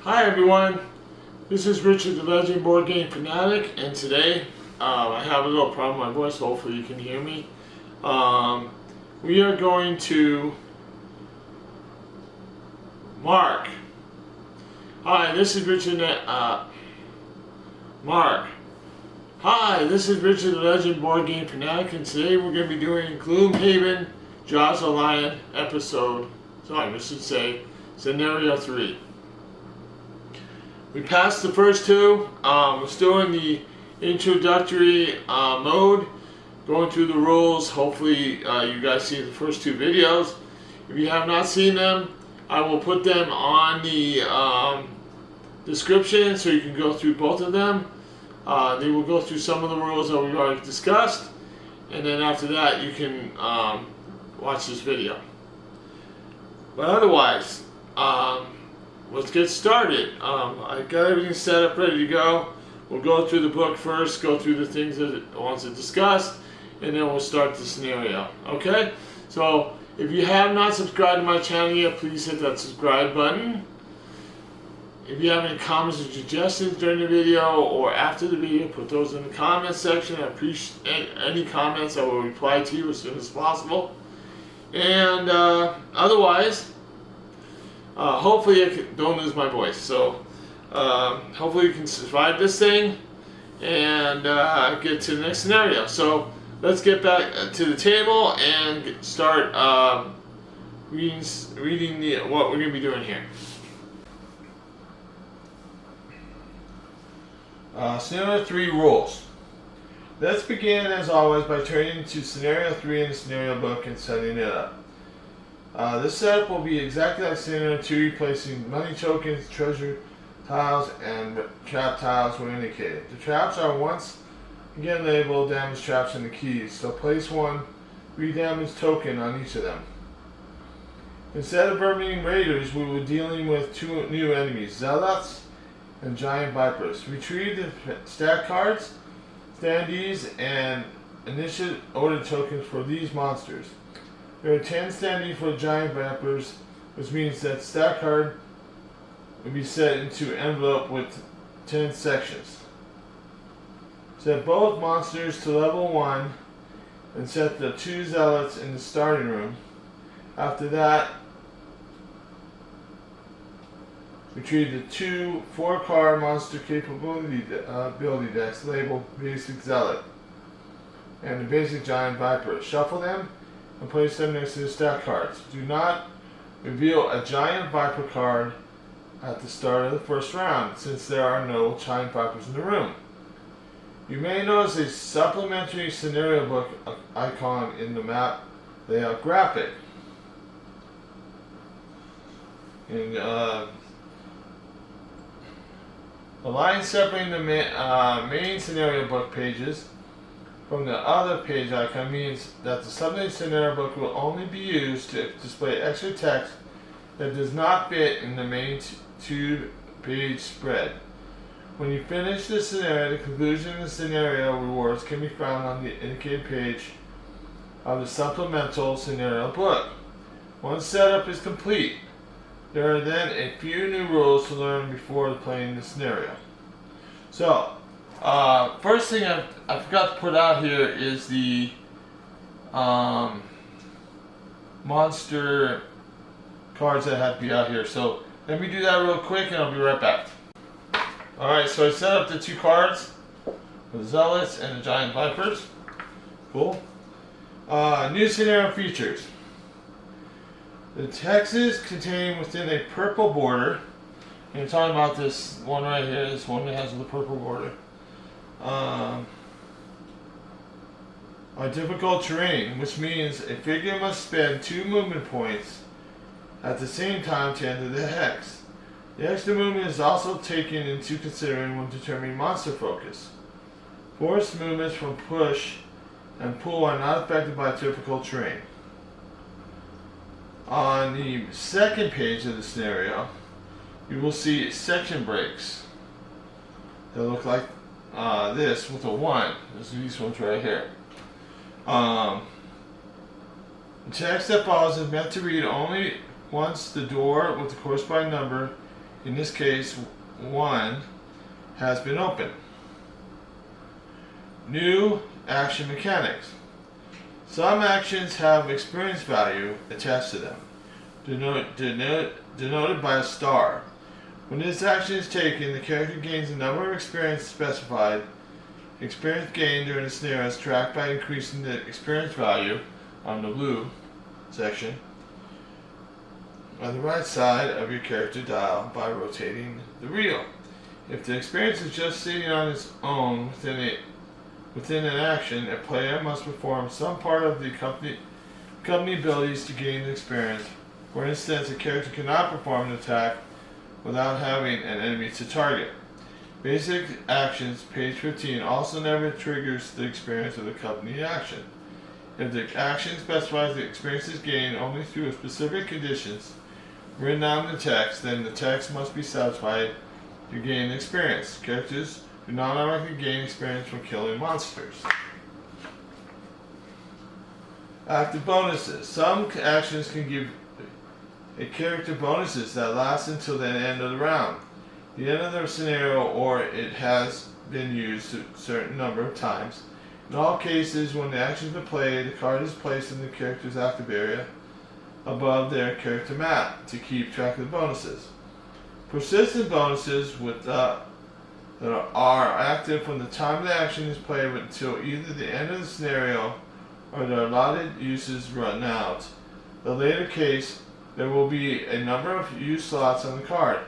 Hi everyone, this is Richard the Legend Board Game Fanatic, and today I have a little problem with my voice. Hopefully you can hear me. We are going to Mark. Hi, this is Richard. Mark. Hi, this is Richard the Legend Board Game Fanatic, and today we're going to be doing Gloomhaven, Jaws of Lion episode. Sorry, I should say Scenario 3. We passed the first two. We're still in the introductory mode, going through the rules. Hopefully you guys see the first two videos. If you have not seen them, I will put them on the description so you can go through both of them. They will go through some of the rules that we've already discussed, and then after that you can watch this video. But otherwise, let's get started. I got everything set up, ready to go. We'll go through the book first, go through the things that it wants to discuss, and then we'll start the scenario. Okay? So, if you have not subscribed to my channel yet, please hit that subscribe button. If you have any comments or suggestions during the video or after the video, put those in the comments section. I appreciate any comments. I will reply to you as soon as possible. And otherwise, hopefully I don't lose my voice. So hopefully you can survive this thing and get to the next scenario. So let's get back to the table and start reading what we're going to be doing here. Scenario 3 rules. Let's begin as always by turning to Scenario 3 in the scenario book and setting it up. This setup will be exactly like Scenario 2, replacing money tokens, treasure tiles, and trap tiles where indicated. The traps are once again labeled damage traps in the keys, so place one re-damage token on each of them. Instead of burning raiders, we will be dealing with two new enemies, zealots and giant vipers. Retrieve the stack cards, standees, and initiate order tokens for these monsters. There are 10 standing for giant vipers, which means that stack card will be set into an envelope with 10 sections. Set both monsters to level 1 and set the two zealots in the starting room. After that, retrieve the two 4-card monster capability ability decks labeled Basic Zealot and the Basic Giant Viper. Shuffle them and place them next to the stack cards. Do not reveal a Giant Viper card at the start of the first round, since there are no Giant Vipers in the room. You may notice a supplementary scenario book icon in the map layout graphic. And the line separating the main scenario book pages from the other page icon means that the subject scenario book will only be used to display extra text that does not fit in the main two-page spread. When you finish the scenario, the conclusion of the scenario rewards can be found on the indicated page of the supplemental scenario book. Once setup is complete, there are then a few new rules to learn before playing the scenario. So, first thing I forgot to put out here is the monster cards that have to be out here. So, let me do that real quick and I'll be right back. Alright, so I set up the two cards, the Zealots and the Giant Vipers. Cool. New scenario features. The text is contained within a purple border. And I'm talking about this one right here, this one that has the purple border. On difficult terrain, which means a figure must spend 2 movement points at the same time to enter the hex. The extra movement is also taken into consideration when determining monster focus. Forced movements from push and pull are not affected by difficult terrain. On the second page of the scenario, you will see section breaks that look like this with a 1. There's these ones right here. The text that follows is meant to read only once the door with the corresponding number In this case, 1 has been opened. New action mechanics. Some actions have experience value attached to them, denoted by a star. When this action is taken, the character gains the number of experience specified. Experience gained during the scenario is tracked by increasing the experience value on the blue section on the right side of your character dial by rotating the wheel. If the experience is just sitting on its own within an action, a player must perform some part of the company abilities to gain the experience. For instance, a character cannot perform an attack without having an enemy to target. Basic actions, page 15, also never triggers the experience of the company action. If the action specifies the experience is gained only through specific conditions written out in the text, then the text must be satisfied to gain experience. Characters do not automatically gain experience from killing monsters. Active bonuses. Some actions can give a character bonuses that last until the end of the round, the end of the scenario, or it has been used a certain number of times. In all cases, when the action has been played, the card is placed in the character's active area above their character map to keep track of the bonuses. Persistent bonuses that are active from the time the action is played until either the end of the scenario or their allotted uses run out. The later case, there will be a number of use slots on the card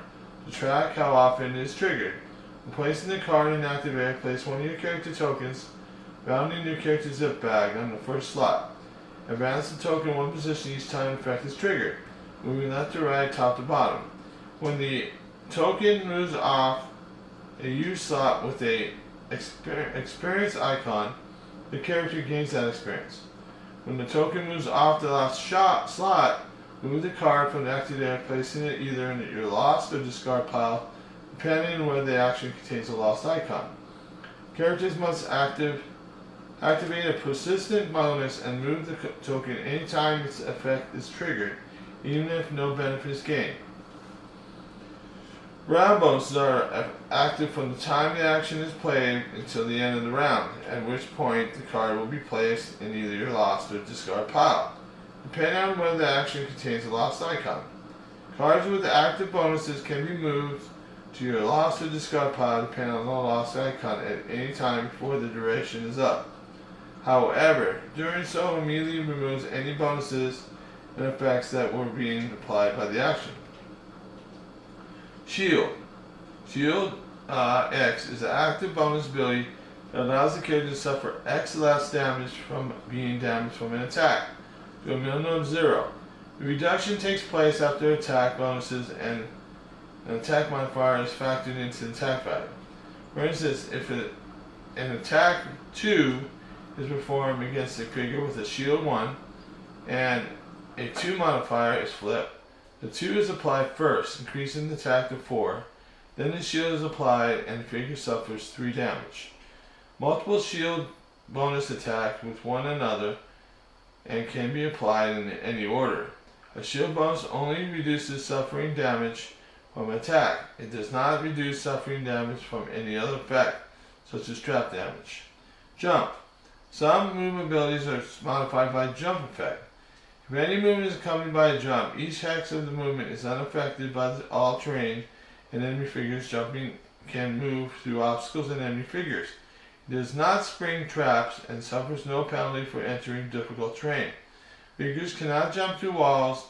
to track how often it is triggered. When placing the card in the active area, place one of your character tokens found in your character's zip bag on the first slot. Advance the token one position each time an effect is triggered, moving left to right, top to bottom. When the token moves off a use slot with a experience icon, the character gains that experience. When the token moves off the last slot, move the card from the active area, placing it either in your lost or discard pile, depending on whether the action contains a lost icon. Characters must activate a persistent bonus and move the token anytime its effect is triggered, even if no benefit is gained. Round bonuses are active from the time the action is played until the end of the round, at which point the card will be placed in either your lost or discard pile, depending on whether the action contains a lost icon. Cards with active bonuses can be moved to your lost or discard pile depending on the lost icon at any time before the duration is up. However, doing so immediately removes any bonuses and effects that were being applied by the action. Shield. Shield X is an active bonus ability that allows the character to suffer X less damage from being damaged from an attack, to a minimum of 0. The reduction takes place after attack bonuses and an attack modifier is factored into the attack value. For instance, if an attack 2 is performed against a figure with a shield 1 and a 2 modifier is flipped, the 2 is applied first, increasing the attack to 4. Then the shield is applied and the figure suffers 3 damage. Multiple shield bonus attack with one another and can be applied in any order. A shield bonus only reduces suffering damage from attack. It does not reduce suffering damage from any other effect, such as trap damage. Jump. Some movement abilities are modified by jump effect. If any movement is accompanied by a jump, each hex of the movement is unaffected by all terrain and enemy figures. Jumping can move through obstacles and enemy figures. It does not spring traps and suffers no penalty for entering difficult terrain. Figures cannot jump through walls,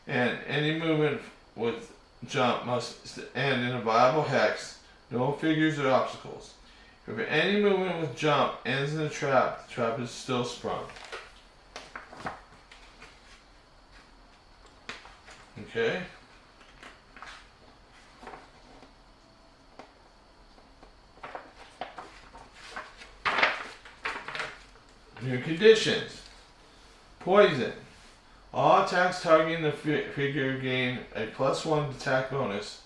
and any movement with jump must end in a viable hex. No figures or obstacles. If any movement with jump ends in a trap, the trap is still sprung. Okay. New conditions. Poison. All attacks targeting the figure gain a +1 attack bonus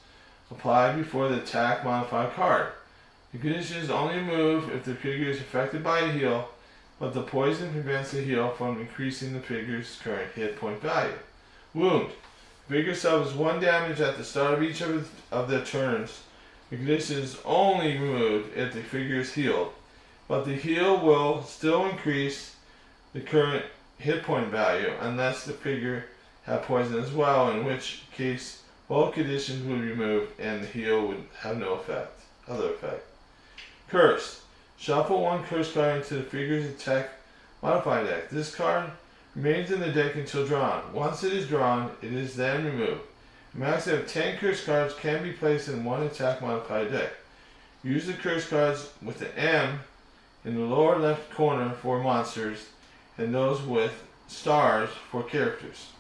applied before the attack modifier card. The condition is only removed if the figure is affected by a heal, but the poison prevents the heal from increasing the figure's current hit point value. Wound. If figure suffers 1 damage at the start of each of their turns. The condition is only removed if the figure is healed, but the heal will still increase the current hit point value unless the figure had poison as well, in which case both conditions would be removed and the heal would have no other effect. Curse. Shuffle 1 curse card into the figure's attack modifier deck. This card remains in the deck until drawn. Once it is drawn, it is then removed. A max of 10 curse cards can be placed in one attack modifier deck. Use the curse cards with the M in the lower left corner for monsters and those with stars for characters.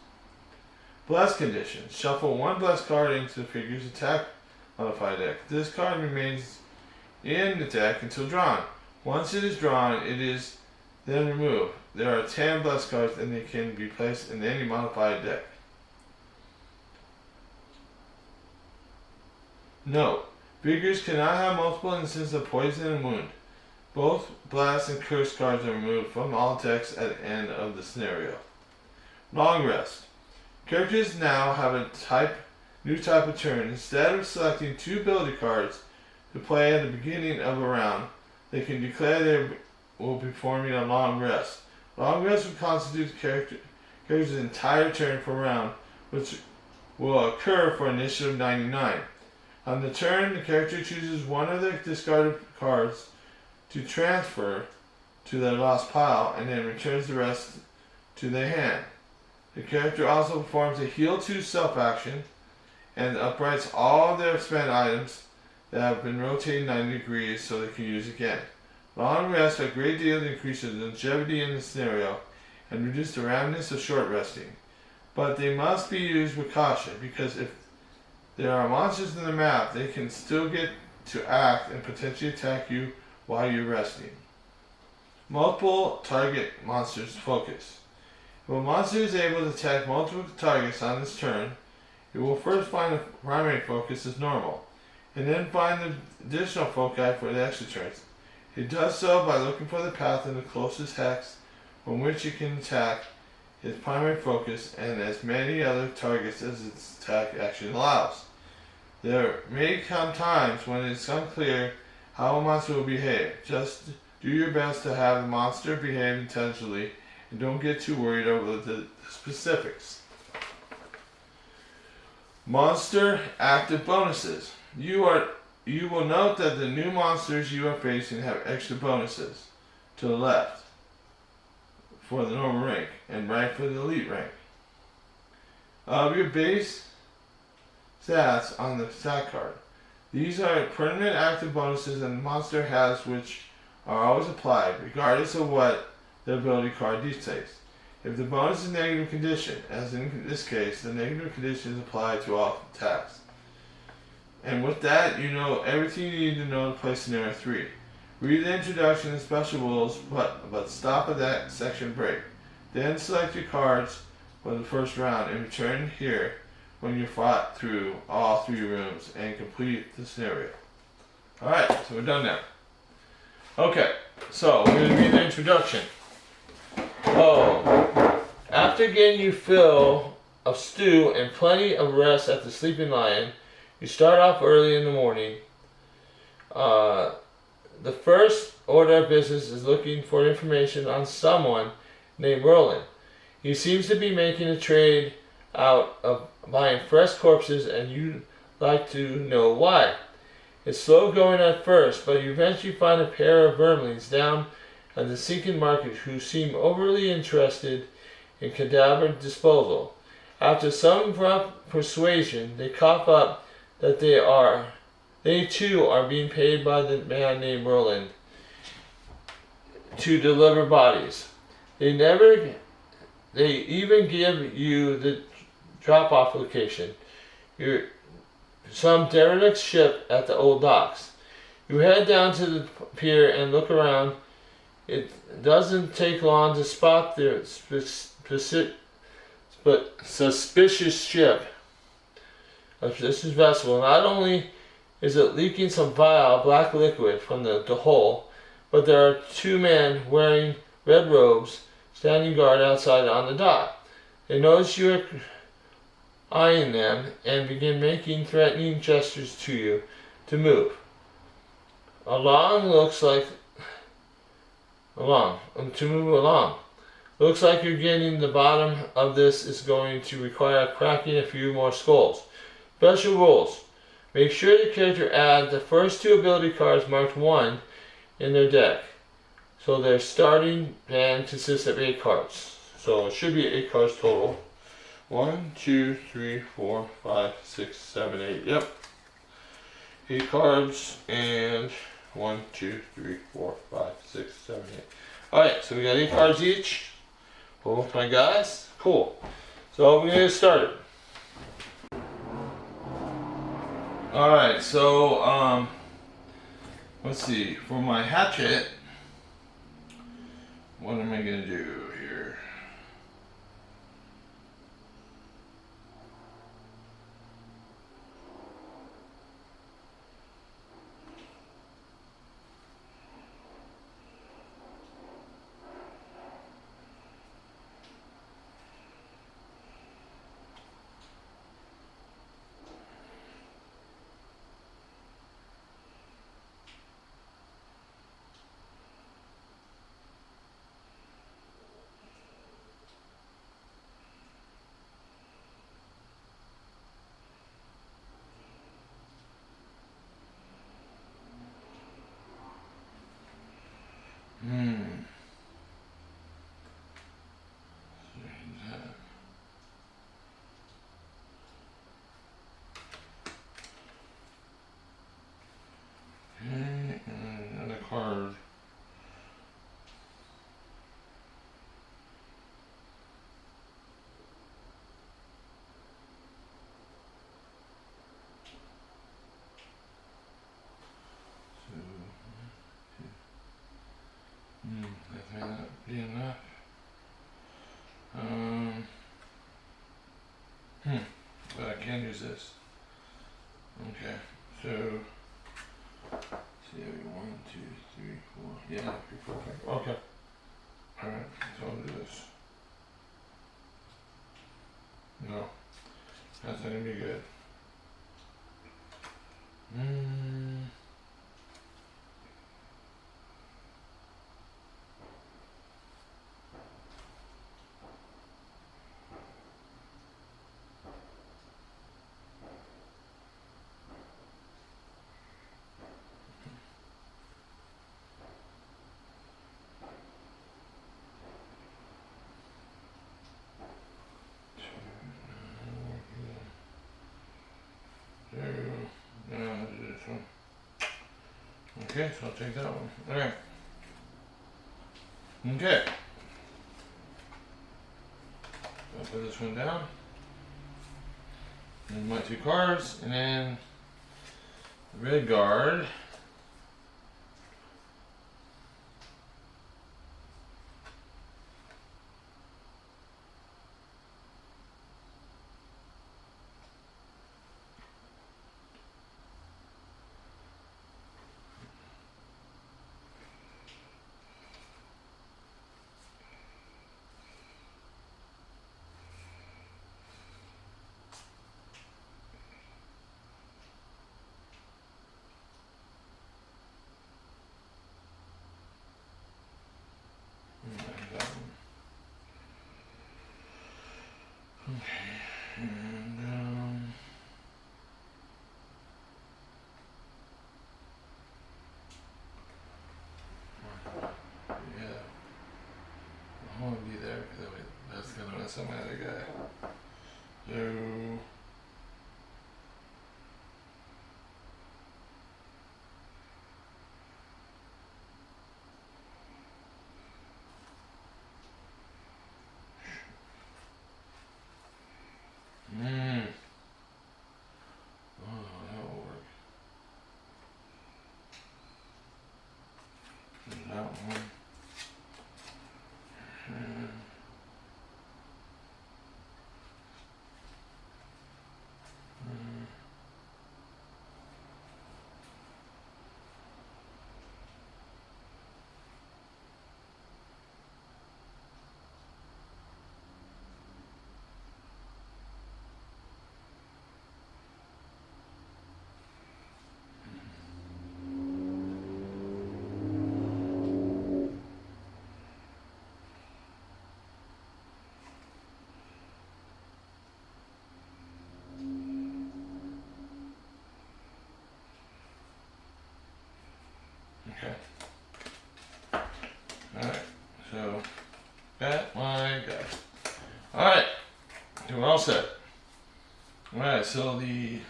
Bless condition. Shuffle 1 bless card into the figure's attack modifier deck. This card remains in the deck until drawn. Once it is drawn, it is then removed. There are 10 bless cards and they can be placed in any modified deck. Note: figures cannot have multiple instances of poison and wound. Both blast and curse cards are removed from all decks at the end of the scenario. Long rest. Characters now have a new type of turn. Instead of selecting 2 ability cards to play at the beginning of a round, they can declare they will be performing a long rest. Long rest will constitute the character's entire turn for a round, which will occur for initiative 99. On the turn, the character chooses one of their discarded cards to transfer to their lost pile and then returns the rest to their hand. The character also performs a Heal 2 self-action and uprights all of their spent items that have been rotated 90 degrees so they can use again. Long rests a great deal increase the longevity in the scenario and reduce the randomness of short resting. But they must be used with caution, because if there are monsters in the map, they can still get to act and potentially attack you while you're resting. Multiple target monsters focus. If a monster is able to attack multiple targets on its turn, it will first find the primary focus as normal, and then find the additional foci for the extra turns. It does so by looking for the path in the closest hex from which it can attack its primary focus and as many other targets as its attack action allows. There may come times when it's unclear how a monster will behave. Just do your best to have the monster behave intelligently and don't get too worried over the specifics. Monster active bonuses. You will note that the new monsters you are facing have extra bonuses to the left for the normal rank and right for the elite rank of your base stats on the stat card. These are permanent active bonuses and the monster has, which are always applied regardless of what the ability card dictates. If the bonus is negative condition, as in this case, the negative condition is applied to all attacks. And with that, you know everything you need to know to play Scenario 3. Read the introduction and special rules, but stop at that section break. Then select your cards for the first round and return here when you fought through all 3 rooms and complete the scenario. Alright, so we're done now. Okay, so we're going to read the introduction. After getting your fill of stew and plenty of rest at the Sleeping Lion, you start off early in the morning. The first order of business is looking for information on someone named Roland. He seems to be making a trade out of buying fresh corpses and you'd like to know why. It's slow going at first, but you eventually find a pair of vermlings down at the sinking market who seem overly interested in cadaver disposal. After some rough persuasion, they cough up that they too are being paid by the man named Roland to deliver bodies. They even give you the drop-off location. Some derelict ship at the old docks. You head down to the pier and look around. It doesn't take long to spot the suspicious ship. This is vessel. Not only is it leaking some vile black liquid from the hull, but there are 2 men wearing red robes standing guard outside on the dock. They notice you eyeing them, and begin making threatening gestures to you to move. To move along. Looks like you're getting the bottom of this is going to require cracking a few more skulls. Special rules. Make sure your character adds the first 2 ability cards marked 1 in their deck. So their starting hand consists of 8 cards. So it should be 8 cards total. 1, 2, 3, 4, 5, 6, 7, 8. Yep. 8 cards and 1, 2, 3, 4, 5, 6, 7, 8. Alright, so we got 8 cards each. Both my guys. Cool. So we're gonna get started. Alright, so let's see. For my hatchet, what am I gonna do here? Another card. That may not be enough. But I can use this. Okay, so see, 1, 2, 3, 4. Yeah, that'd be perfect. Okay. Alright, so I'll do this. No, that's not gonna be good. I'll do this one. Okay, so I'll take that one. Alright. Okay. I'll put this one down. And my 2 cards, and then the red guard. And yeah, I want to be there because that's gonna mess up my other guy. So. Oh, that'll work. And that one. Got my guy. Alright. We're all set. Alright, so the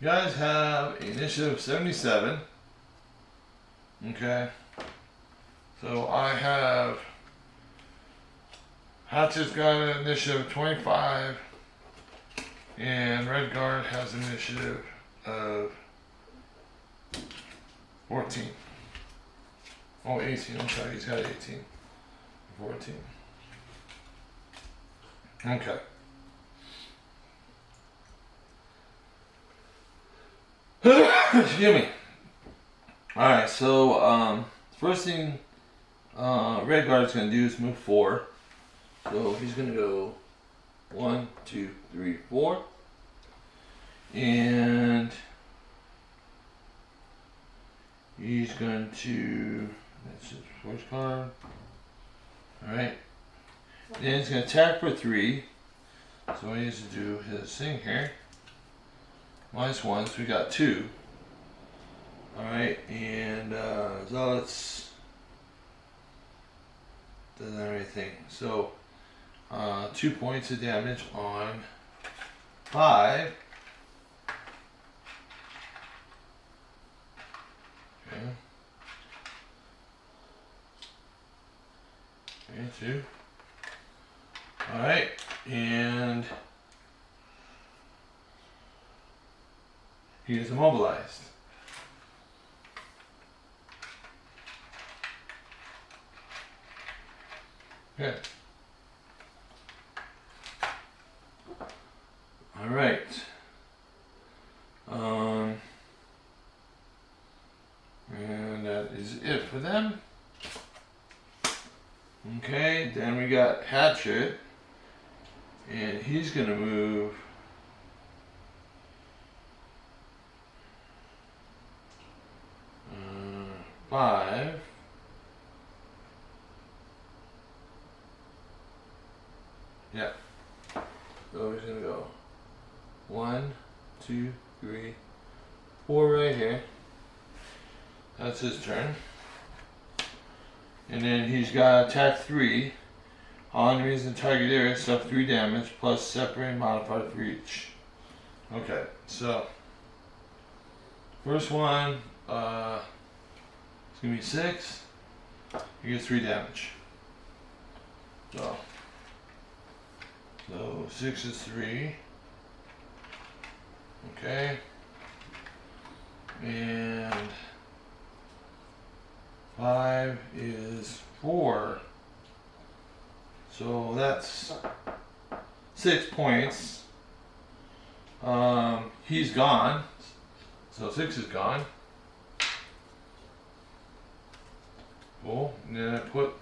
guys have initiative 77. Okay. So I have Hatchet's got an initiative 25. And Red Guard has an initiative of 14. Oh, 18. I'm sorry, he's got 18. 14. Okay. Excuse me. Alright, so first thing Red Guard's gonna do is move 4. So he's gonna go 1, 2, 3, 4. And he's going to, that's his first card. Alright. Then he's going to attack for 3. So he has to do his thing here. -1, so we got 2. Alright, and Zealots doesn't have anything. So 2 points of damage on 5. Okay. Okay, 2. Alright, and he is immobilized. Good. Alright. And that is it for them. Okay, then we got Hatchet. And he's gonna move 5. Yeah. So he's gonna go 1, 2, 3, 4 right here. That's his turn. And then he's got attack 3. All enemies in target area suffer 3 damage plus separate modifier for each. Okay, so first one, it's gonna be 6. He gets 3 damage. So 6 is 3. Okay. And 5 is 4. So that's 6 points. He's gone. So 6 is gone. Cool. And then I put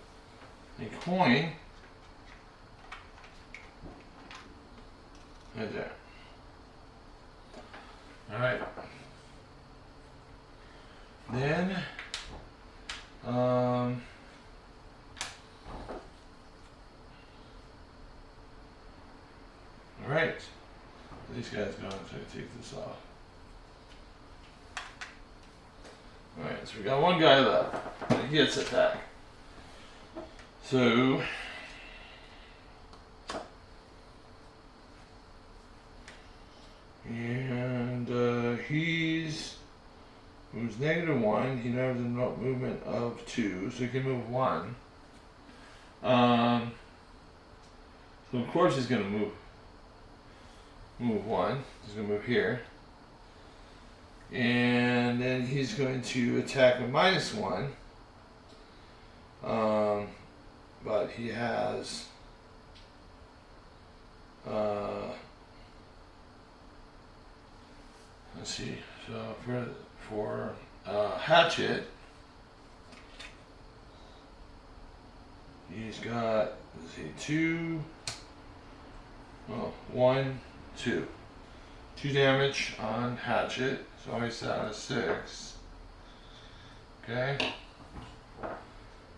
a coin right there. Alright. Then alright. These guys gone, so I take this off. Alright, so we got one guy left. And he gets attack. So and he's moves -1. He now has a movement of 2, so he can move 1. So of course he's gonna move 1. He's gonna move here. And then he's going to attack with -1. But he has let's see. So for Hatchet, he's got, let's see, 2. Oh, 1, 2. 2 damage on Hatchet, so he's down to 6. Okay.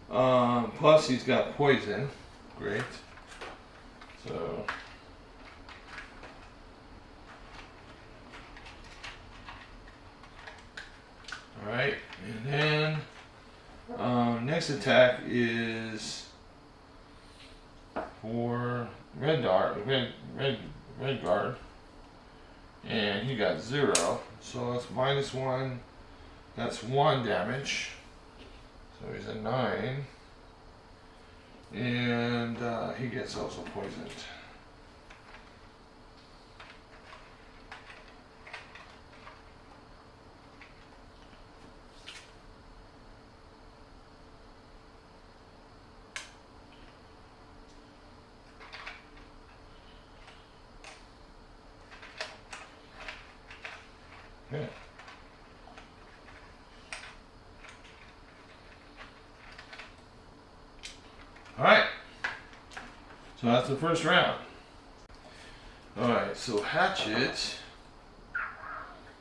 Plus he's got poison. Great. So alright, and then next attack is for red guard, and he got 0. So that's -1. That's 1 damage. So he's a 9, and he gets also poisoned. Okay. Alright. So that's the first round. Alright, so Hatchet.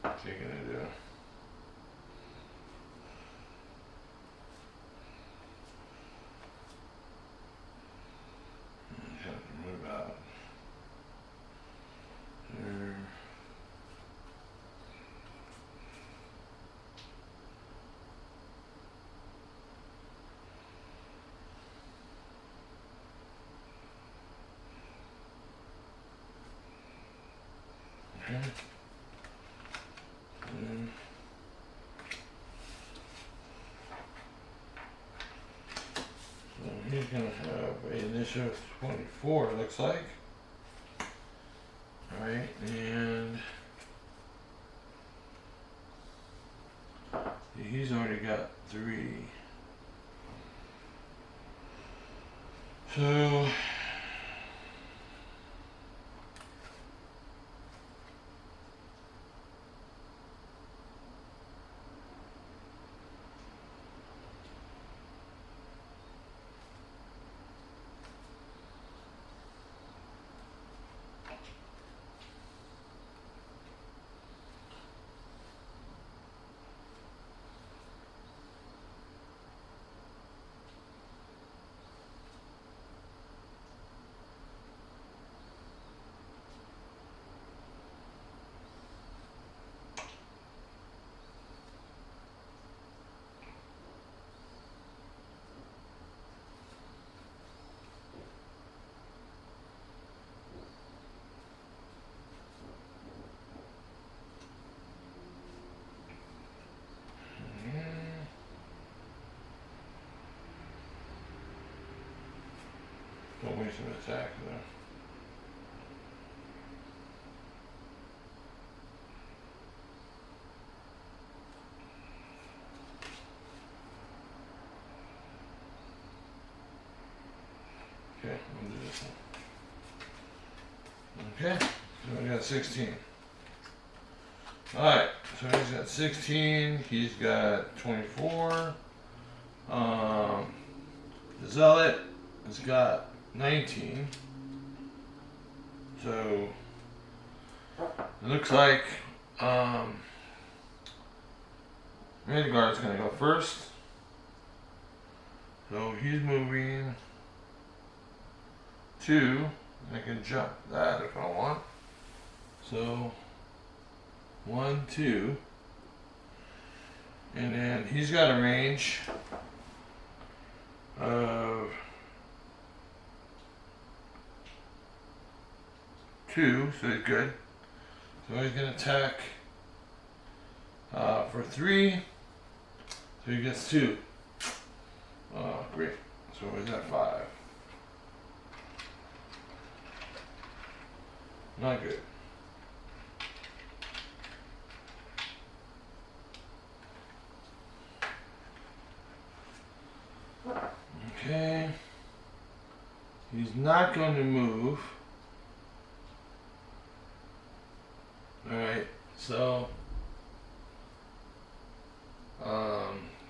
What's he gonna do? He's gonna move out. There. Okay. And so he's gonna have an initiative of 24, it looks like. Alright, and he's already got 3. So don't waste an attack though. Okay, we'll do this one. Okay, so we got 16. Alright, so he's got 16, he's got 24. The Zealot has got 19. So it looks like Vanguard's gonna go first. So he's moving 2. I can jump that if I want. So 1, 2. And then he's got a range of 2, so he's good. So he's gonna attack for 3. So he gets 2. Oh, great. So he's at 5. Not good. Okay. He's not going to move. Alright, so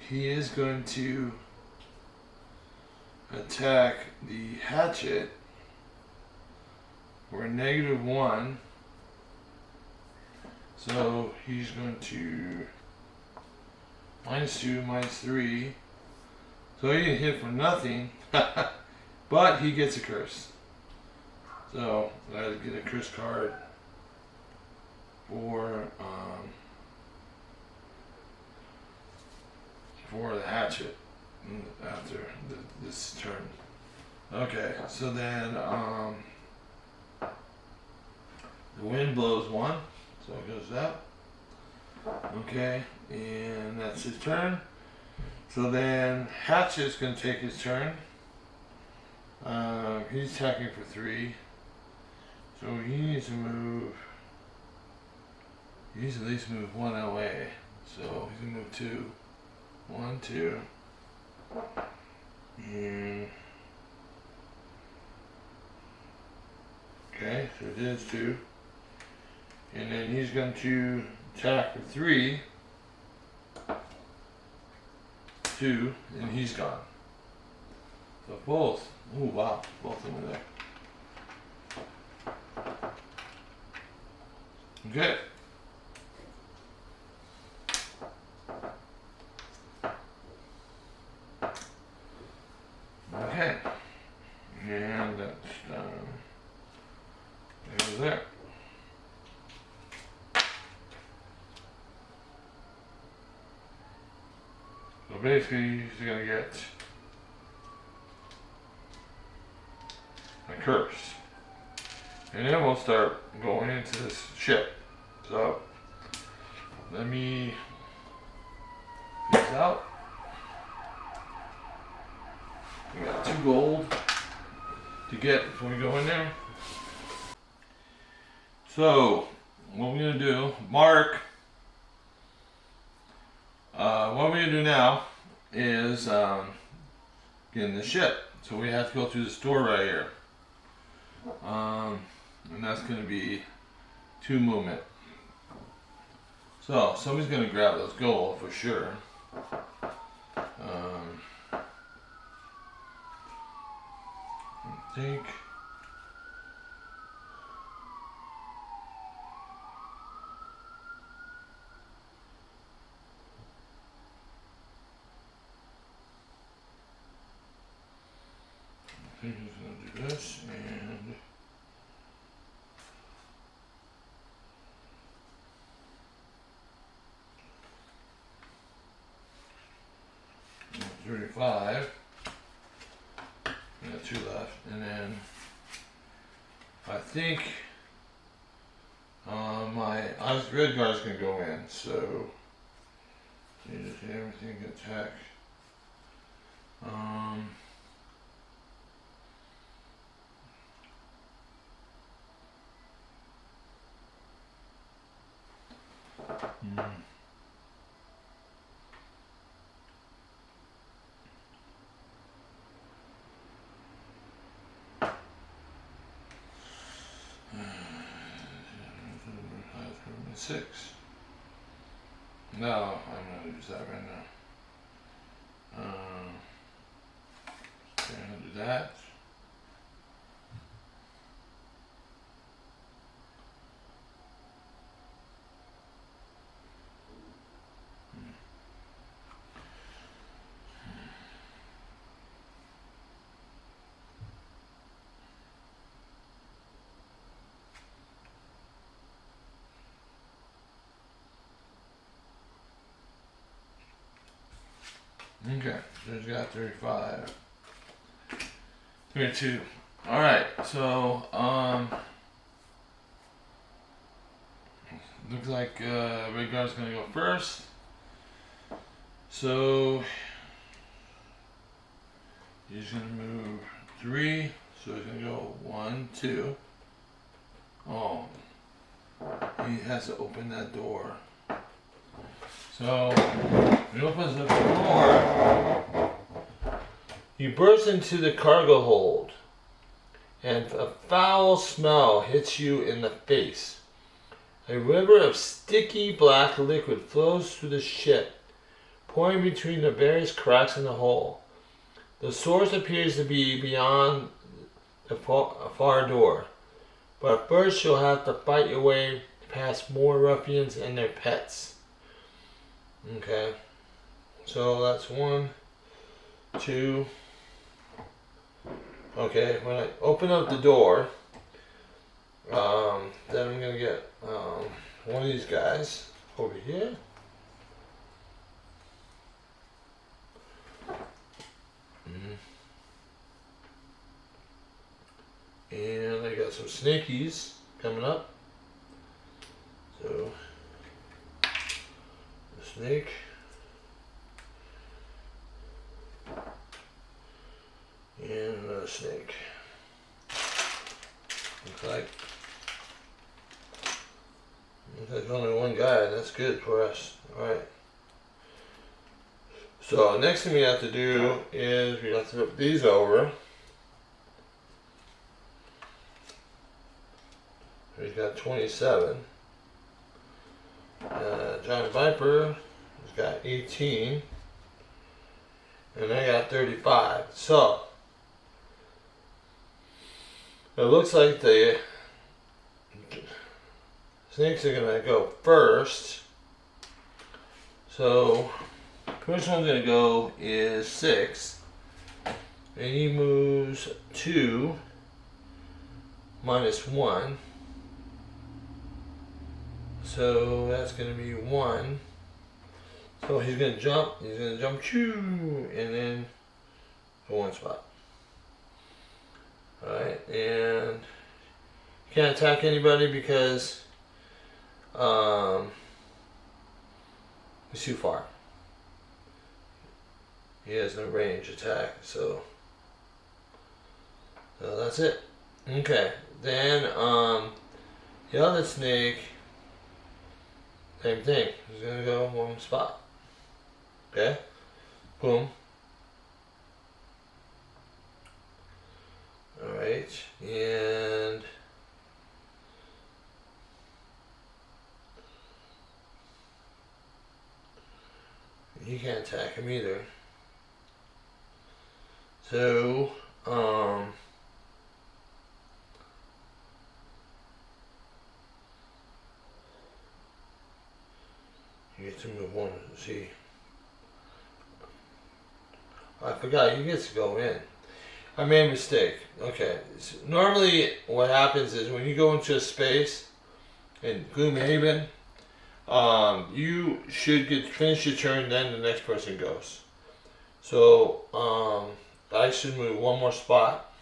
he is going to attack the hatchet for a -1. So he's going to -2, -3. So he didn't hit for nothing, but he gets a curse. So I get a curse card for the hatchet after this turn. Okay, so then the wind blows one, so it goes up. Okay, and that's his turn. So then Hatchet's gonna take his turn. He's attacking for 3. So he needs to move. He needs to at least move 1 away. So he's gonna move 2. 1, 2. And okay, so it is 2. And then he's going to attack for 3. 2, and he's gone. So both. Oh wow, both of them are there. Okay. Okay. And that's there's there. So basically he's gonna get a curse. And then we'll start going into this ship. So let me get this out. We got 2 gold to get before we go in there. So what we're gonna do, Mark, what we're gonna do now is get in the ship. So we have to go through this door right here. And that's gonna be 2 movement. So somebody's gonna grab those gold for sure. I think. I think he's gonna do this and 35. We got 2 left, and then I think my red guard's gonna go in. So you just hit everything attack. Six. No, I'm not gonna use that right now. Okay, I'm gonna do that. Okay, so he's got 35. 32. Alright, so looks like red guard's gonna go first. So he's gonna move 3. So he's gonna go 1, 2. Oh, he has to open that door. So he opens up the door. He bursts into the cargo hold, and a foul smell hits you in the face. A river of sticky black liquid flows through the ship, pouring between the various cracks in the hull. The source appears to be beyond the far door, but first you'll have to fight your way past more ruffians and their pets. Okay, so that's 1, 2. Okay, when I open up the door, then I'm gonna get one of these guys over here. And I got some snakies coming up. So, the snake. And another snake. Looks like only one guy, and that's good for us. Alright. So, next thing we have to do is we have to flip these over. We've got 27. Giant Viper has got 18. And I got 35. So, it looks like the snakes are going to go first. So, first one's going to go is 6. And he moves 2 minus 1. So that's going to be 1. So he's going to jump. He's going to jump 2 and then for 1 spot. Alright, and he can't attack anybody because he's too far. He has no range attack, so that's it. Okay, then the other snake, same thing. He's gonna go 1 spot. Okay, boom. All right, and he can't attack him either. So, you get to move 1. See, I forgot. He gets to go in. I made a mistake. Okay, so normally what happens is when you go into a space in Gloomhaven, you should finish your turn, then the next person goes. So, I should move 1 more spot.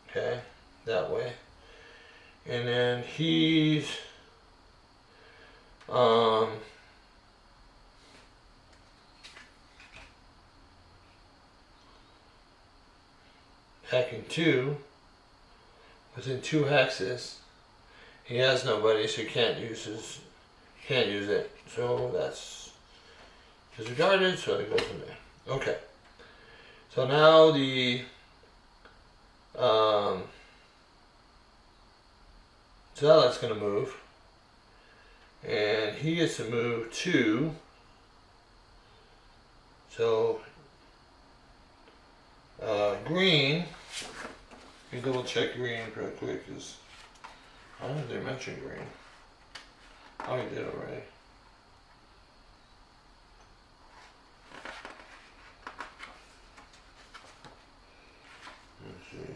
Okay, that way. And then he's hacking 2 within 2 hexes. He has nobody, so he can't use it. So that's disregarded, so it goes in there. Okay. So now the Zealot's gonna move. And he gets to move 2. So green. Let me double check green real quick, because I don't think they mentioned green. Oh, I did already. Let's see.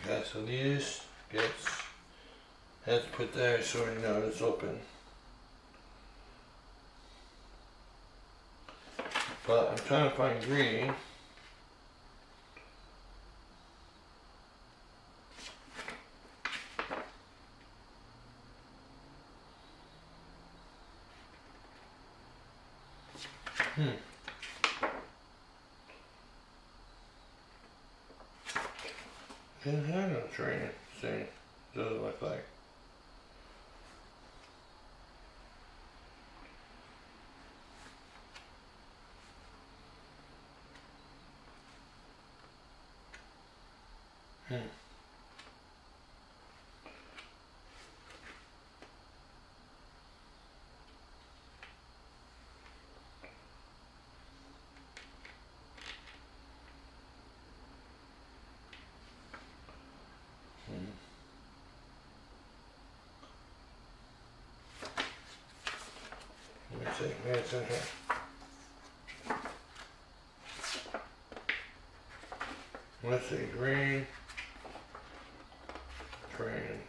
Okay, so these has to put there so you know it's open. But I'm trying to find green. Didn't have no training. See, doesn't look like. let's see, maybe it's in here. Let's see, green, train.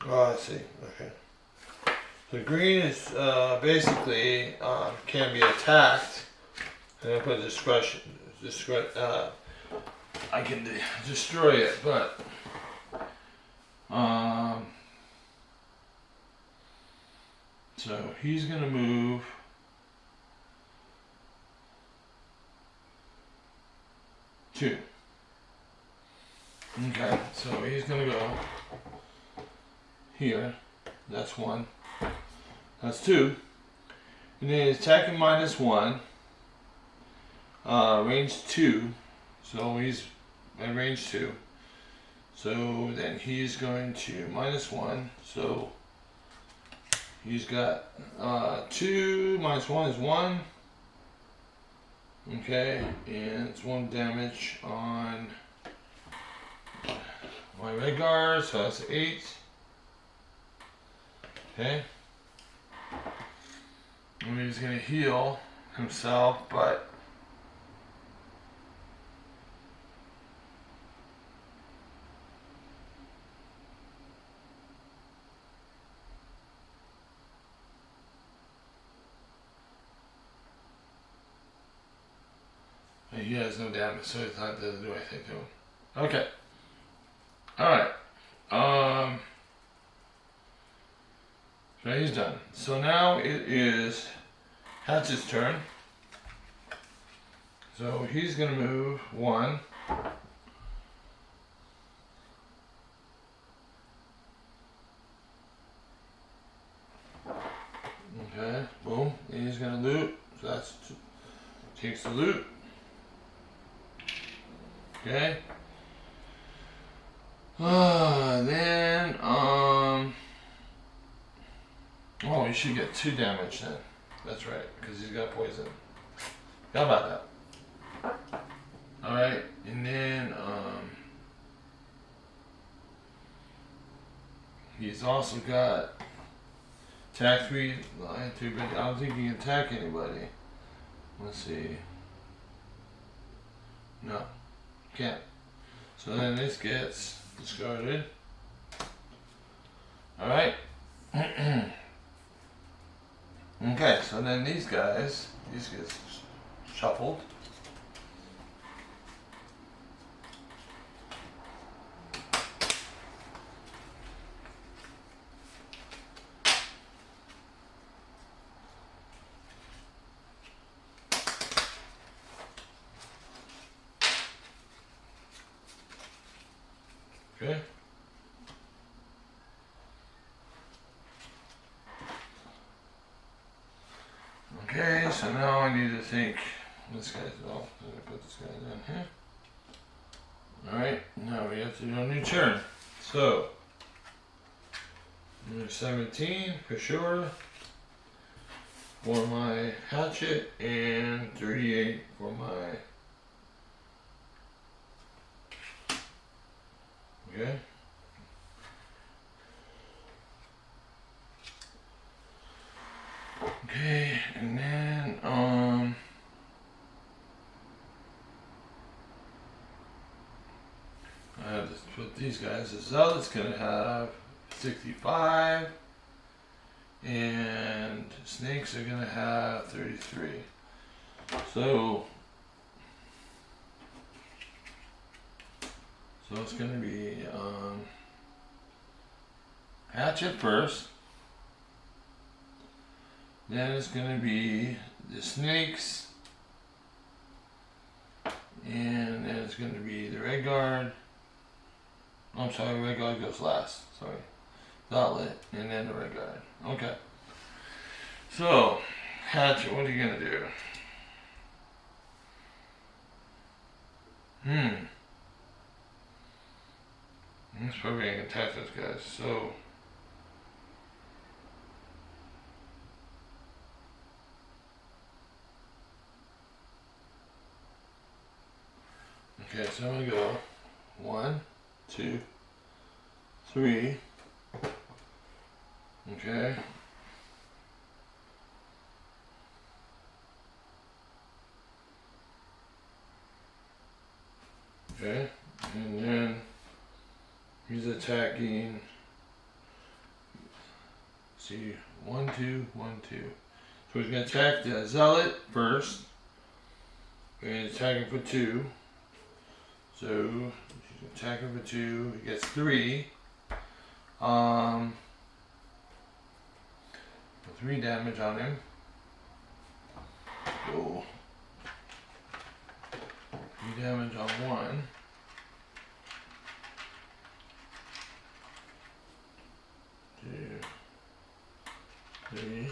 Oh, I see. Okay. So green is basically can be attacked, and I put discretion. I can destroy it, but so he's gonna move 2. Okay, so he's gonna go here. That's 1. That's 2. And then he's attacking -1. Range 2. So he's at range 2. So then he's going to -1. So he's got 2 -1 is 1. Okay, and it's 1 damage on my red guard, so that's 8. Okay. And he's gonna heal himself, but he has no damage, so it's not doesn't do anything to him. Okay. Alright. So he's done. So now it is Hatch's turn. So he's gonna move 1. Okay, boom. And he's gonna loot. So that's takes the loot. Okay. Then oh, he should get 2 damage then. That's right, because he's got poison. How about that? Alright, and then he's also got attack 3, line 2, but I don't think he can attack anybody. Let's see. No, can't. So then this gets discarded. Alright. Okay, so then these get shuffled. Okay. Okay, so now I need to think. This guy's off. I'm gonna put this guy down here. Alright, now we have to do a new turn. So, move 17 for sure for my hatchet, and 38 for my. Okay. Okay, and then I have to put these guys. The Zealot's gonna have 65, and Snakes are gonna have 33. So it's gonna be hatch it first. Then it's going to be the snakes. And then it's going to be the red guard. I'm sorry, red guard goes last. Sorry. The outlet. And then the red guard. Okay. So, hatch it. What are you going to do? That's probably going to attack those guys. So, okay, so I'm going to go 1, 2, 3. Okay. Okay. And then he's attacking. See, 1, 2, 1, 2. So he's going to attack the zealot first. And he's attacking for 2. So he's attacking for 2. He gets 3. 3 damage on him. Oh. 3 damage on 1. 2, 3.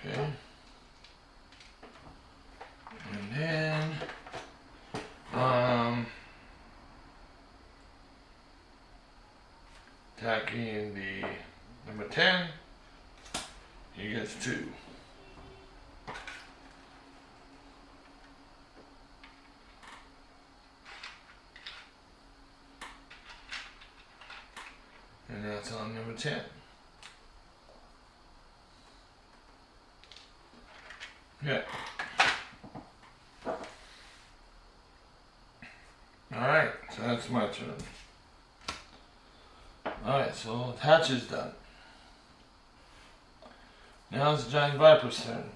Okay. And then attacking the number 10. He gets 2. And that's on number 10. Yeah. Alright, so that's my turn. Alright, so hatch is done. Now it's the Giant Viper's turn.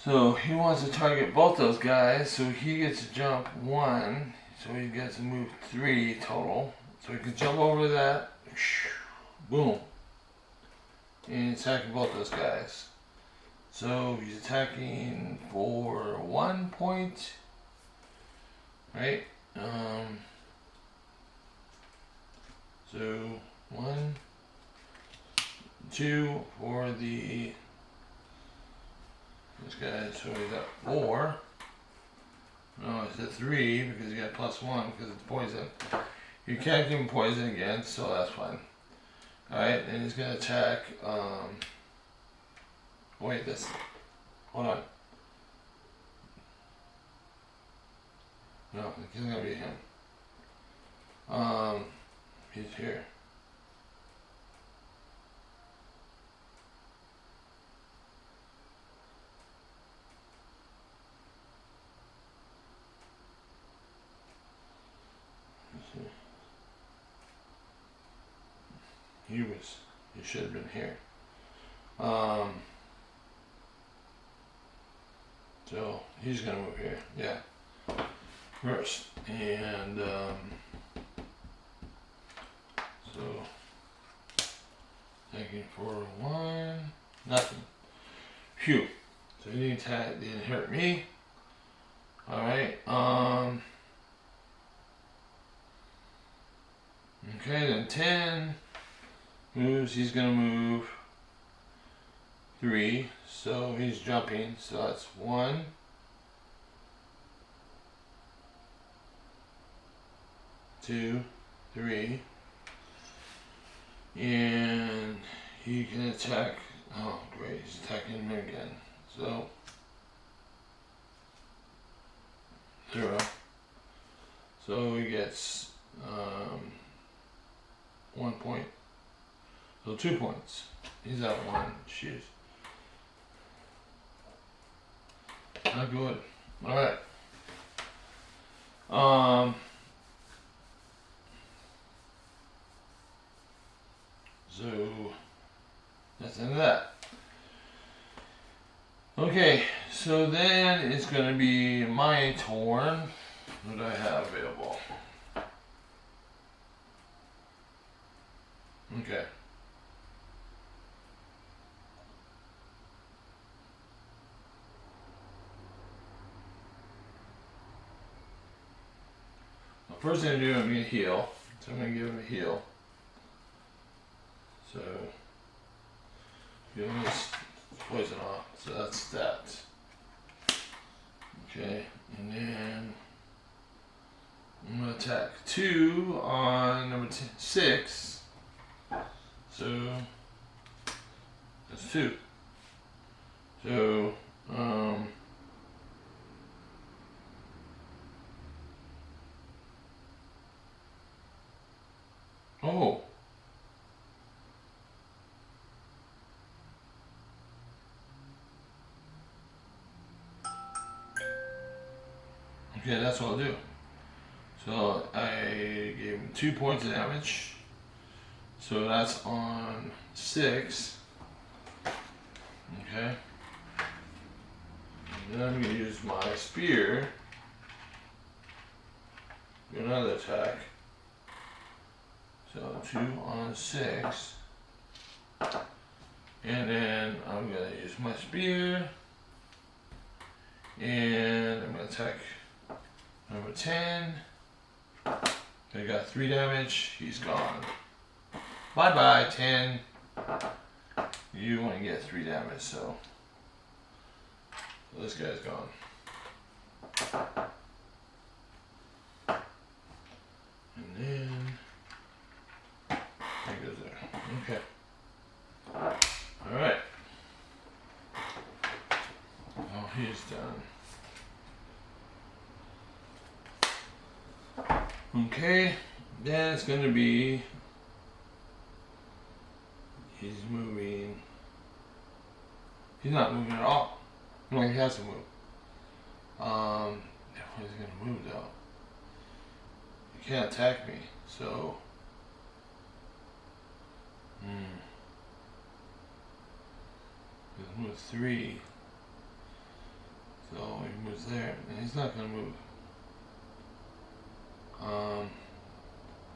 So he wants to target both those guys, so he gets to jump 1, so he gets to move 3 total. So he can jump over that, boom, and he's attacking both those guys. So he's attacking for 1 point, right? So 1, 2 for this guy, so he's at 4. No, it's at 3 because he got +1 because it's poison. You can't give him poison again, so that's fine. Alright, and he's gonna attack, wait, this, hold on. No, it's gonna be him. He's here. He should have been here. So he's gonna move here, yeah. First, and so thanking for 1, nothing. Phew. So he didn't hurt me. Alright, okay, then 10 moves, he's gonna move 3, so he's jumping, so that's 1, 2, 3, and he can attack, oh great, he's attacking him again, so 0, so he gets 1 point, so 2 points, he's at 1, shoot. Not good. Alright. So that's the end of that. Okay, so then it's gonna be my turn. What do I have available? Okay. Well, first thing I'm gonna do, I'm gonna heal. So I'm gonna give him a heal. So give him this poison off. So that's that. Okay, and then I'm gonna attack 2 on number 6. So that's 2. So oh. Okay, that's what I'll do. So I gave him 2 points of damage. So that's on 6. Okay. And then I'm going to use my spear. Do another attack. So 2 on 6. And then I'm going to use my spear. And I'm going to attack number 10. I got 3 damage. He's gone. Bye bye, 10. You only get 3 damage, so this guy's gone. And then he goes there. Okay. Alright. Oh, he's done. Okay, then it's gonna be, he's moving, he's not moving at all. No, he has to move. He's gonna move though. He can't attack me, so. He's moved 3. So he moves there, and he's not gonna move.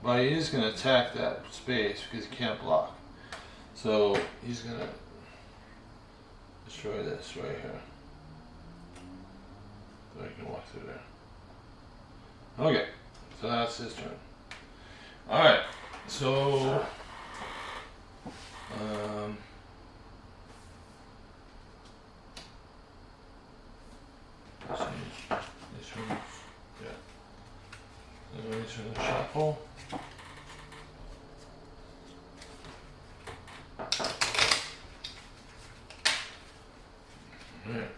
But he is gonna attack that space because he can't block. So he's gonna destroy this right here. So I can walk through there. Okay, so that's his turn. Alright, so let's see. This one, yeah. This one, shuffle. Alright.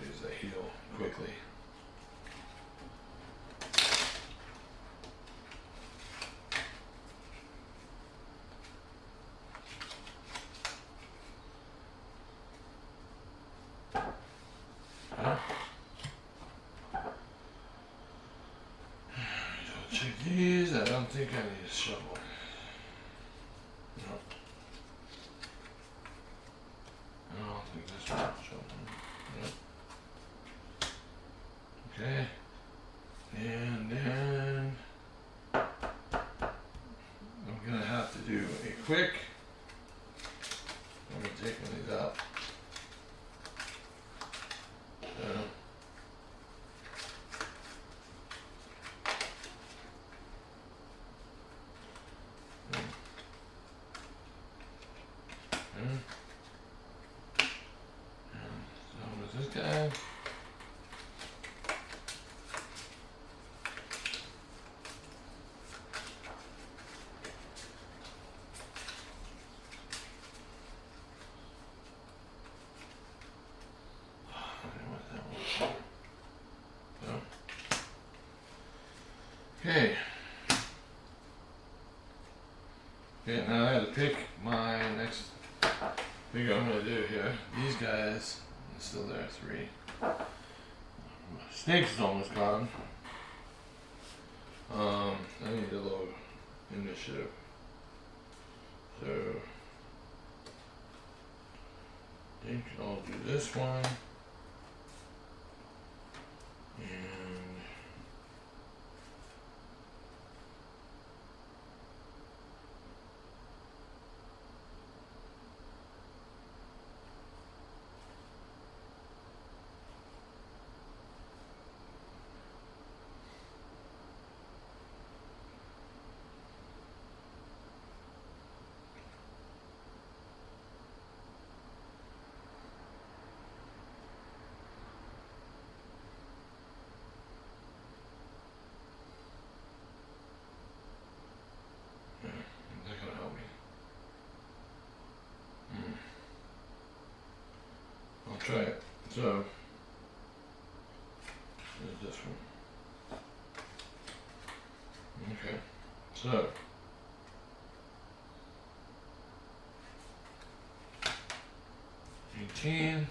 Use the heal quickly. So check these. I don't think I need a shovel. No. I don't think this one is a shovel. No. Okay. And then I'm gonna have to do a quick. I'm gonna take one of these out. So this guy. Okay. Okay, now I have to pick my next thing I'm gonna do here. These guys, are still there, 3. Snake's almost gone. I need to load initiative. So I think I'll do this one. And is that gonna help me? I'll try it. So there's this one. Okay. So 18 and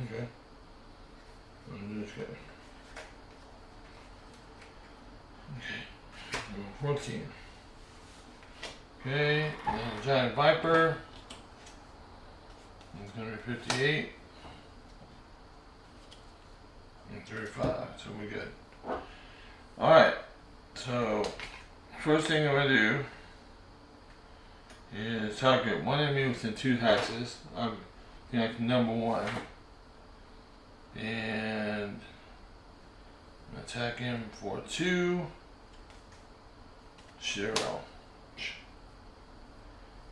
okay. I'll do this guy. Okay. 14. Okay, and then Giant Viper. It's gonna be 58. And 35, so we're good. Alright, so first thing I'm gonna do is target one enemy within 2 hexes. I'm number 1. And attack him for 2. 0.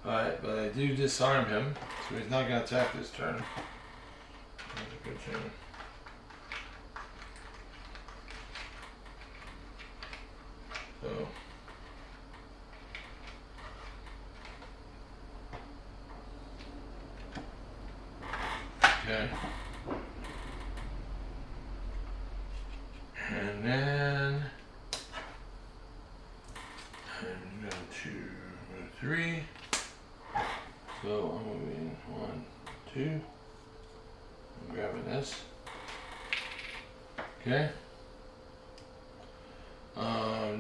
Alright, but I do disarm him, so he's not gonna attack this turn. That's a good thing. So okay. And then I'm going to move 3. So I'm moving 1, 2. I'm grabbing this. Okay.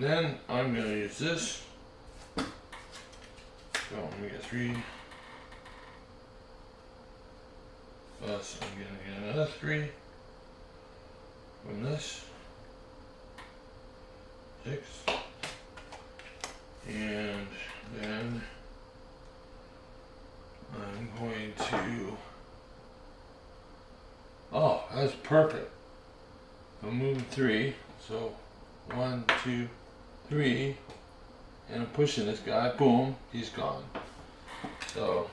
Then I'm going to use this. So I'm going to get 3. Plus I'm going to get another 3 from this. 6. And then I'm going to, oh, that's perfect. I'm moving 3, so 1, 2, 3, and I'm pushing this guy, boom, he's gone. So,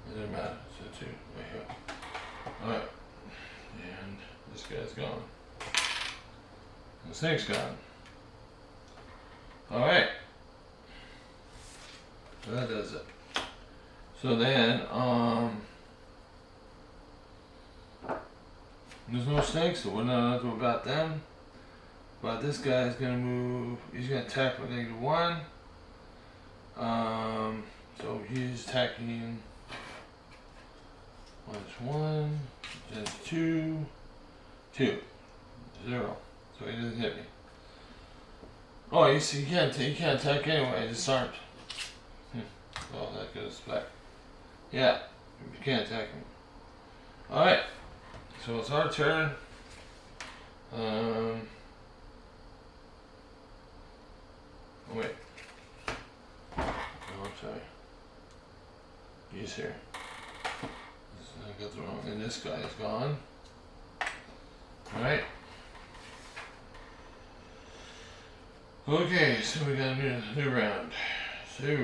doesn't matter, so 2, right here. Alright, and this guy's gone. The snake's gone. Alright. So that does it. So then, there's no snakes, so we're not going to about them. But this guy's gonna move, he's gonna attack with -1. So he's attacking -1, then 2, 2, 0. So he doesn't hit me. Oh, you see, he can't attack anyway, he's disarmed. Well, that goes back. Yeah, you can't attack him. Alright, so it's our turn. Oh, wait. Oh, I'm sorry. He's here. I got the wrong, and this guy is gone. Alright. Okay, so we got a new round. So.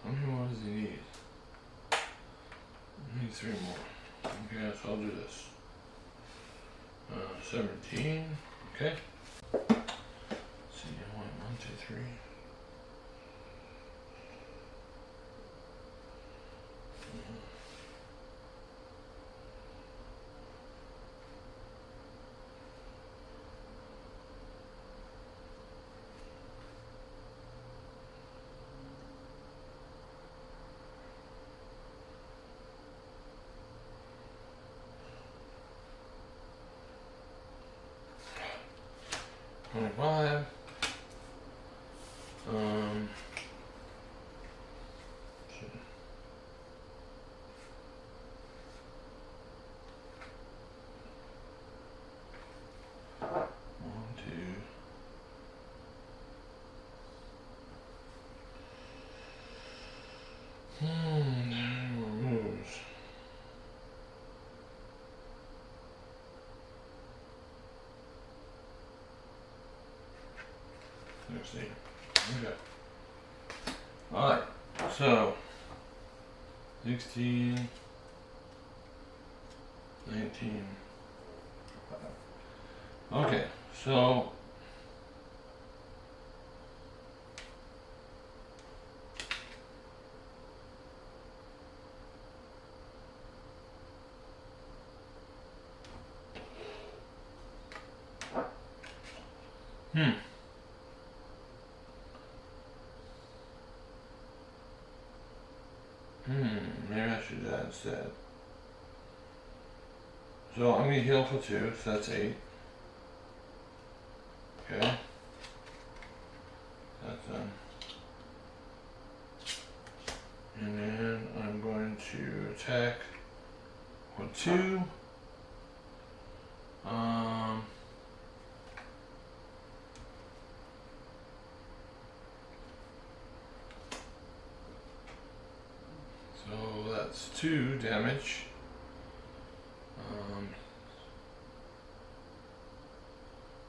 How many more does he need? He needs 3 more. Okay, so I'll do this. 17. Okay. Let's see, I want 1, 2, 3. $25. One, two. More moves. Let's see. Okay. Alright, so 16, 19. Okay, so maybe I should do that instead. So I'm gonna heal for 2, so that's 8. Okay. That's done. And then I'm going to attack for 2. So that's 2 damage.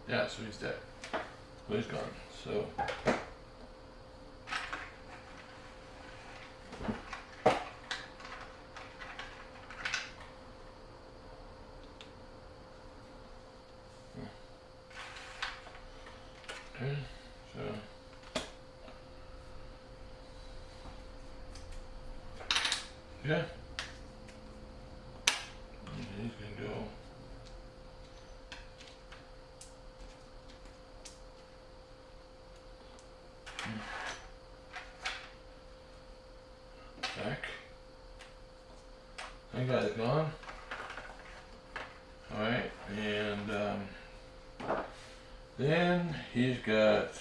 Yeah, so he's dead. So he's gone. So okay, so yeah. And he's gonna go. Back. That guy's gone. Alright, and then he's got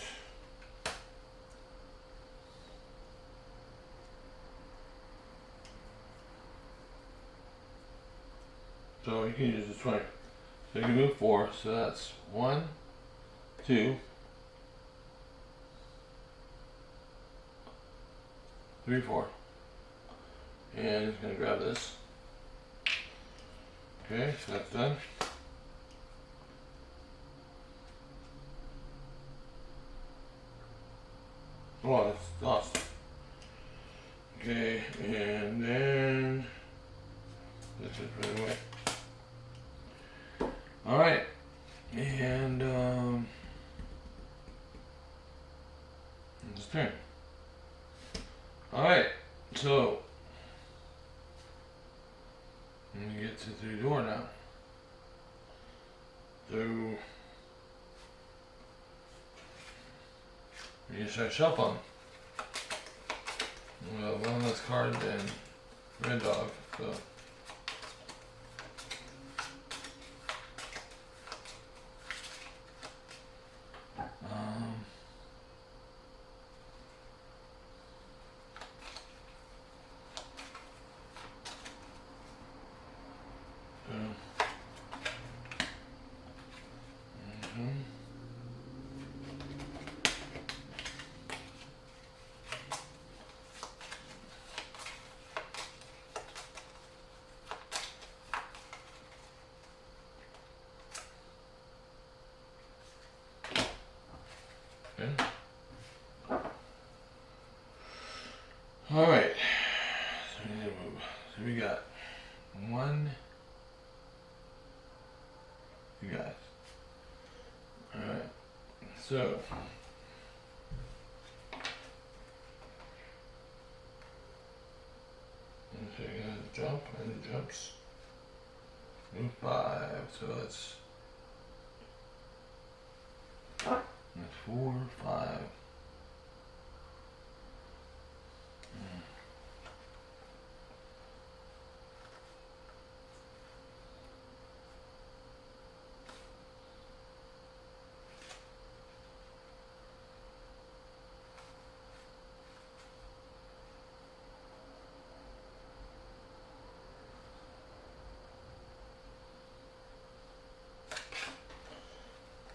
so he can use his 20. So he can move 4, so that's 1, 2, 3, 4. And he's gonna grab this. Okay, so that's done. Oh, that's awesome. Okay, and then this is right away. Alright. And his turn. Alright, so let me get to the door now. So you start shuffling. Well, one less card than Red Dog, so Okay. Alright. So we need to move. So we got one. You guys. Alright. So. Okay, you gotta jump and it jumps. Move 5. So that's 4, 5.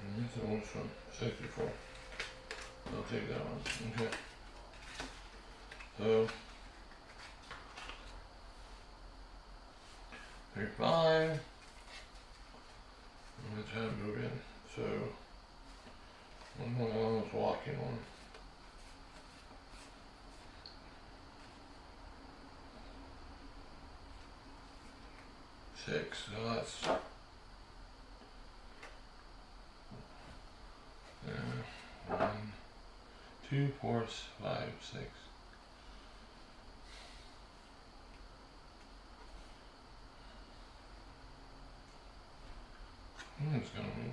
And that's the one from 64. I'll take that one. Okay. So 35. I'm gonna try to move in. So one more almost walking one. 6. So that's 1, 2, 4, 5, 6. It's gonna move.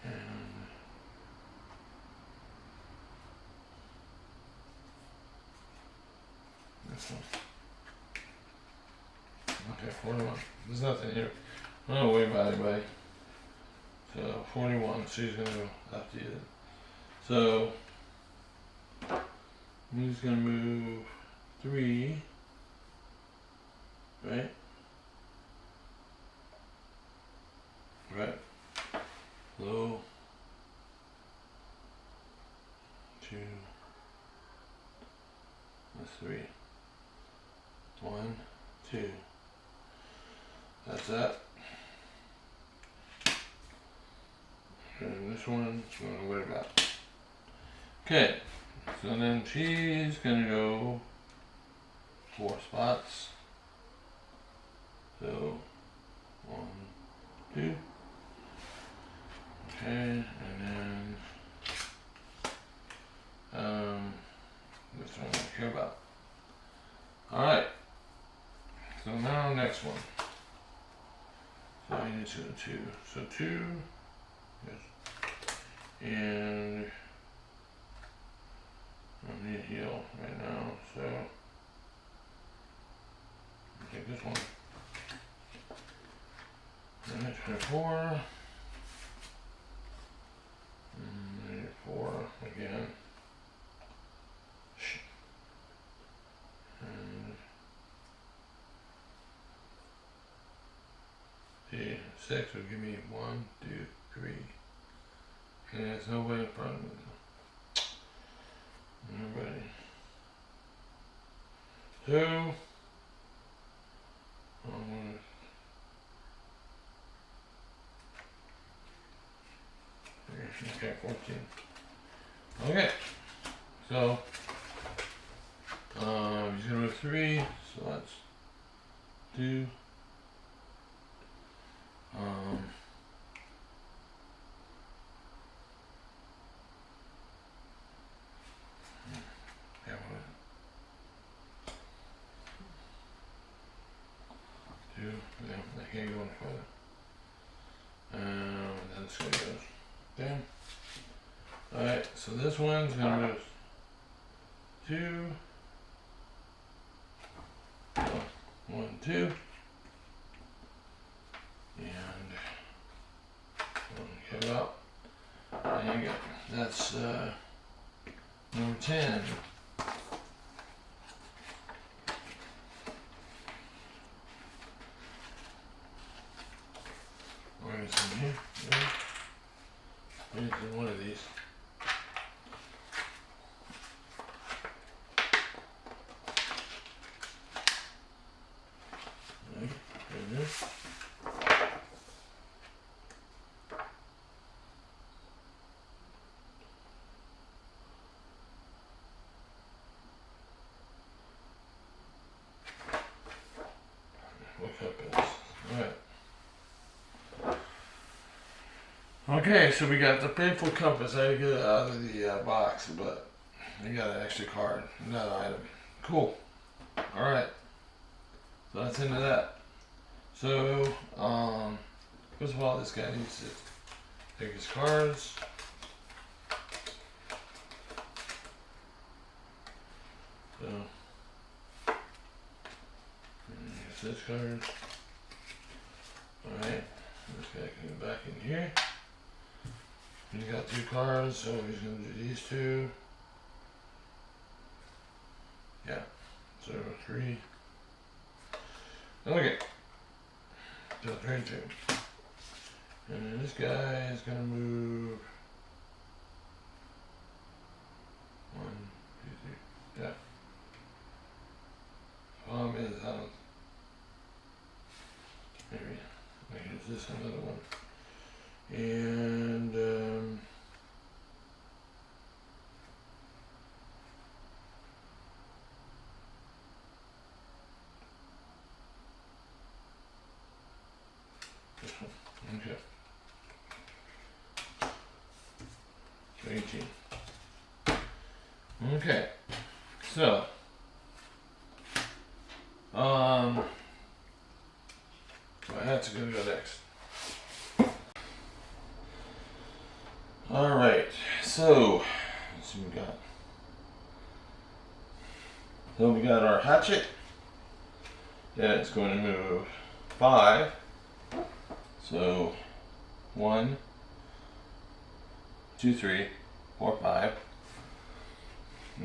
And this one. Okay, 41. There's nothing here. I don't worry about anybody. So 41. She's gonna go after you. So I'm just gonna move 3. Right? Right. Low. 2. That's 3. 1, 2. That's that. And this one, I'm gonna worry about. Okay. So then she's gonna go 4 spots. So 1, 2. Okay, and then this one I don't care about. Alright. So now next one. So I need to go 2. So 2. Yes. And I need a heal right now, so I'll take this one. And I try 4. And I need 4 again. And see, 6 would give me 1, 2, 3. And there's nobody in front of me. Nobody. 2. Okay, 14. Okay. So he's gonna move 3, so that's 2. Yeah, 2. Yeah, I can't go any further. Then this one goes. Okay. Alright, so this one's gonna move 2. 1, 2. And one give up. And you go. That's number 10. Where is it here? Where's in one of these? Okay, so we got the painful compass. I had to get it out of the box, but we got an extra card, another item. Cool. Alright. So that's into that. So, first of all, this guy needs to take his cards. So, here's this card. Alright, this guy can go back in here. He's got 2 cards, so he's going to do these 2. Yeah, 0, 3. Okay. So turn 2. And then this guy is going to move 1, 2, 3. Yeah. Problem is, maybe. Here's this another one. And this one. Okay. 18. Okay. So that's gonna go next. Alright, so let's see what we got. So we got our hatchet. Yeah, it's going to move 5. So 1, 2, 3, 4, 5.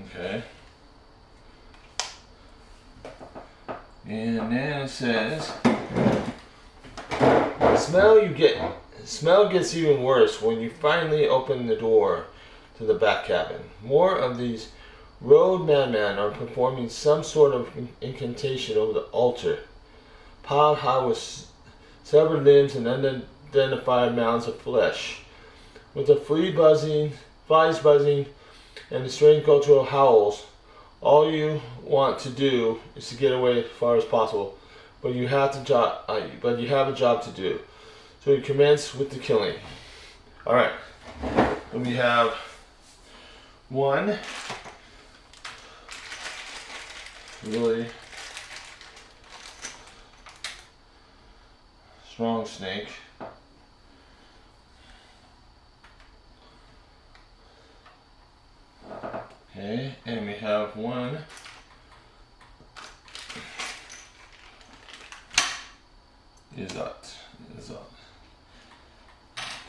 Okay. And then it says the smell gets even worse when you finally open the door to the back cabin. More of these road madmen are performing some sort of incantation over the altar, piled high with severed limbs and unidentified mounds of flesh. With the flies buzzing, and the strange cultural howls, all you want to do is to get away as far as possible, but you have a job to do. So we commence with the killing. All right. So we have 1 really strong snake. Okay, and we have 1 Eisode.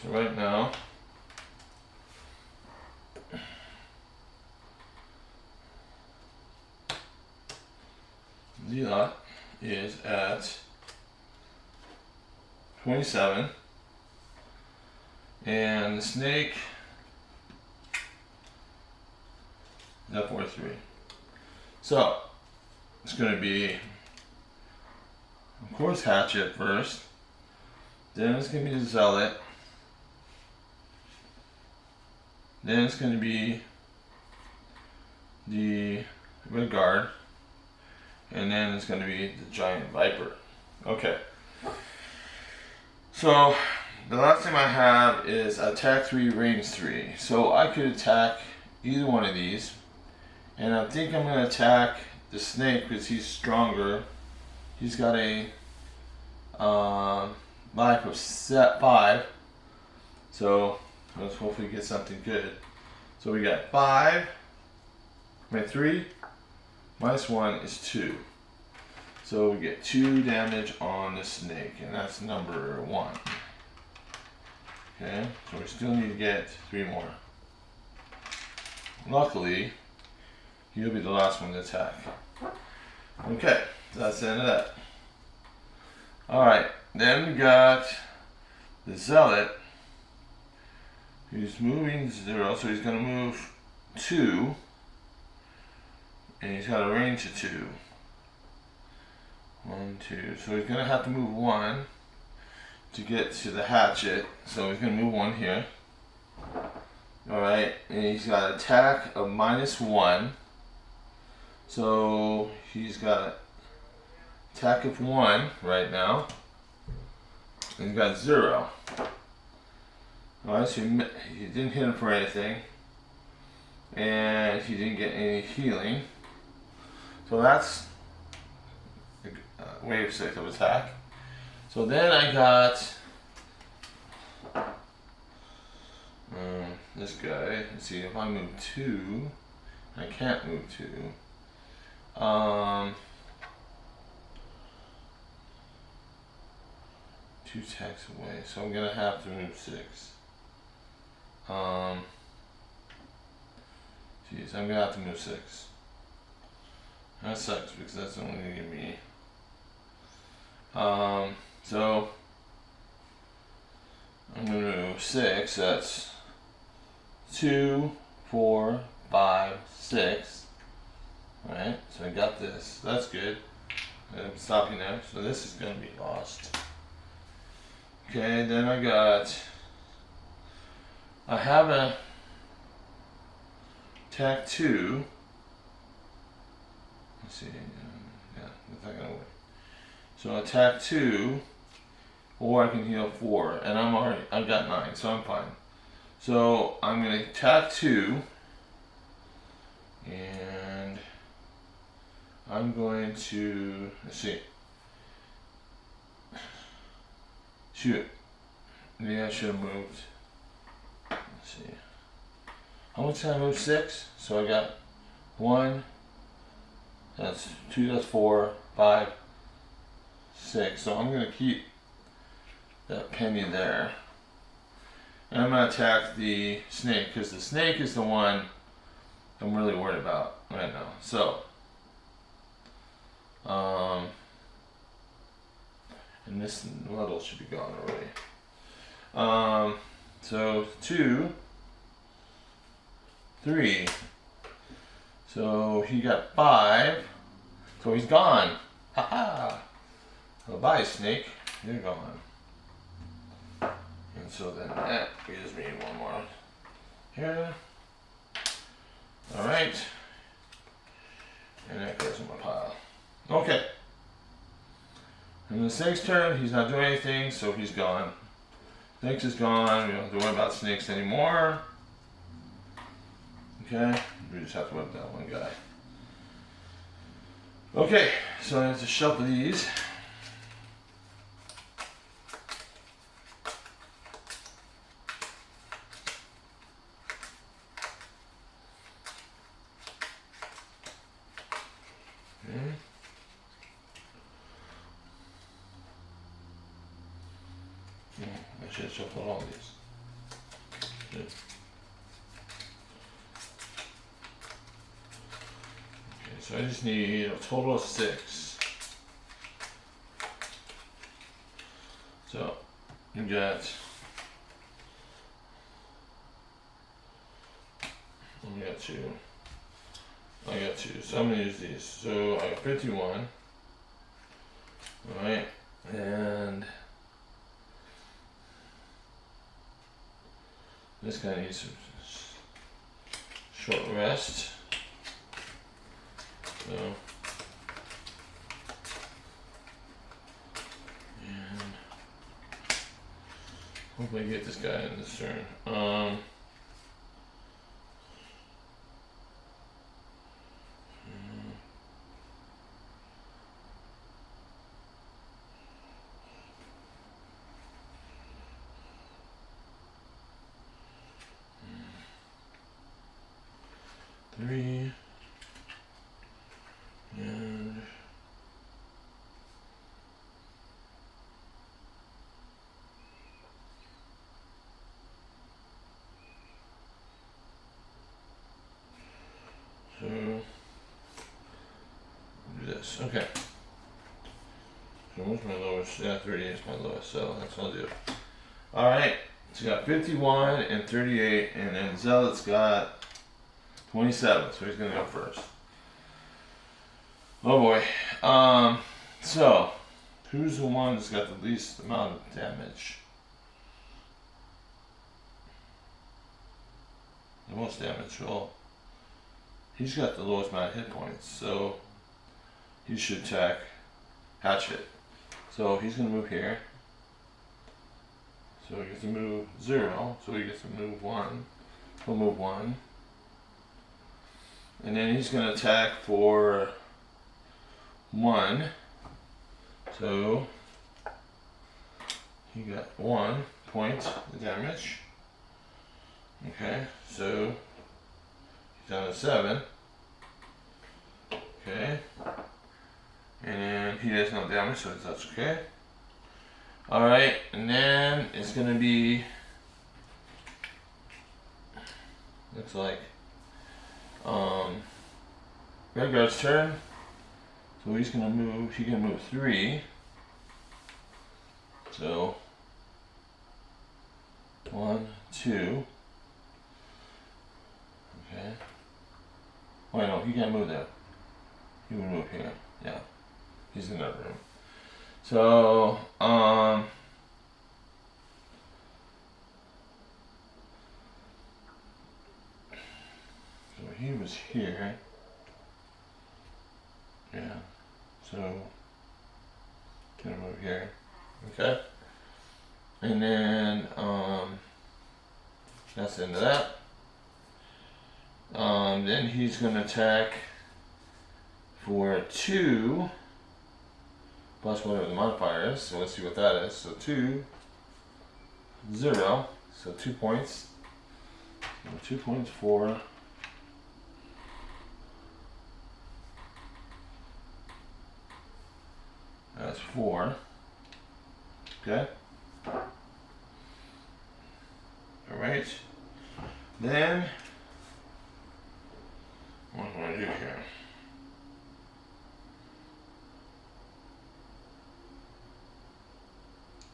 So right now, Eisode is at 27, and the snake is at 43. So it's going to be, of course, hatchet first. Then it's going to be the zealot. Then it's going to be the red guard. And then it's going to be the giant viper. Okay. So the last thing I have is attack 3, range 3. So I could attack either one of these. And I think I'm going to attack the snake because he's stronger. He's got a life of 5. So let's hopefully get something good. So we got 3 minus 1 is 2. So we get 2 damage on the snake, and that's number 1. Okay, so we still need to get 3 more. Luckily, he'll be the last one to attack. Okay, so that's the end of that. Alright, then we got the zealot. He's moving 0, so he's going to move 2. And he's got a range of 2. 1, 2. So he's going to have to move 1 to get to the hatchet. So he's going to move 1 here. Alright, and he's got attack of -1. So he's got attack of 1 right now. And he's got 0. Alright, so he didn't hit him for anything. And he didn't get any healing. So that's wave 6 of attack. So then I got this guy. Let's see, if I move 2, I can't move 2. 2 attacks away, so I'm gonna have to move 6. Jeez, I'm gonna have to move 6. That sucks because that's only gonna give me. So I'm gonna move 6. That's 2, 4, 5, 6. Alright, so I got this. That's good. I'm stopping there, so this is gonna be lost. Okay, then I have a attack 2. Let's see, yeah, that's not gonna work. So attack 2, or I can heal 4, and I've got 9, so I'm fine. So I'm gonna attack 2, and I'm going to, let's see. Shoot. Maybe I should have moved. Let's see. How much did I move? 6? So I got 1, that's 2, that's 4, 5, 6. So I'm going to keep that penny there. And I'm going to attack the snake, because the snake is the one I'm really worried about right now. So, and this level should be gone already. So 2, 3. So he got 5. So he's gone. Haha. Well, bye, snake. You're gone. And so then that gives me 1 more here. Alright. And that goes in my pile. Okay. And the snake's turn, he's not doing anything, so he's gone. Snakes is gone, we don't have to worry about snakes anymore. Okay, we just have to whip that one guy. Okay, so I have to shuffle these. Okay. I should shuffle all these. Good. Okay, so I just need a total of 6. So you got. I got 2. I got 2. So I'm gonna use these. So I got 51. Alright, and this guy needs some short rest. So, and hopefully I get this guy in this turn. 3 and so do this. Okay. So what's my lowest? Yeah, 38 is my lowest, so that's what I'll do. Alright, so you got 51 and 38, and then Zealot's got 27, so he's gonna go first. Oh boy. So who's the one that's got the least amount of damage? The most damage. Well, he's got the lowest amount of hit points, so he should attack Hatchet. So he's gonna move here. So he gets to move 0. So he gets to move 1. He'll move 1. And then he's going to attack for 1. So he got 1 point of damage. Okay, so he's down to 7. Okay. And then he does no damage, so that's okay. Alright, and then it's going to be, looks like, Redguard's turn. So he's going to move, he can move 3. So, 1, 2. Okay. Oh, no, he can't move there. He would move here. Yeah. He's in that room. So, so he was here. Yeah. So, gonna move here. Okay. And then, that's the end of that. Then he's gonna attack for 2 plus whatever the modifier is. So let's see what that is. So 2, 0. So 2 points. So 2 points for that's 4. Okay. Alright. Then what am I gonna do here?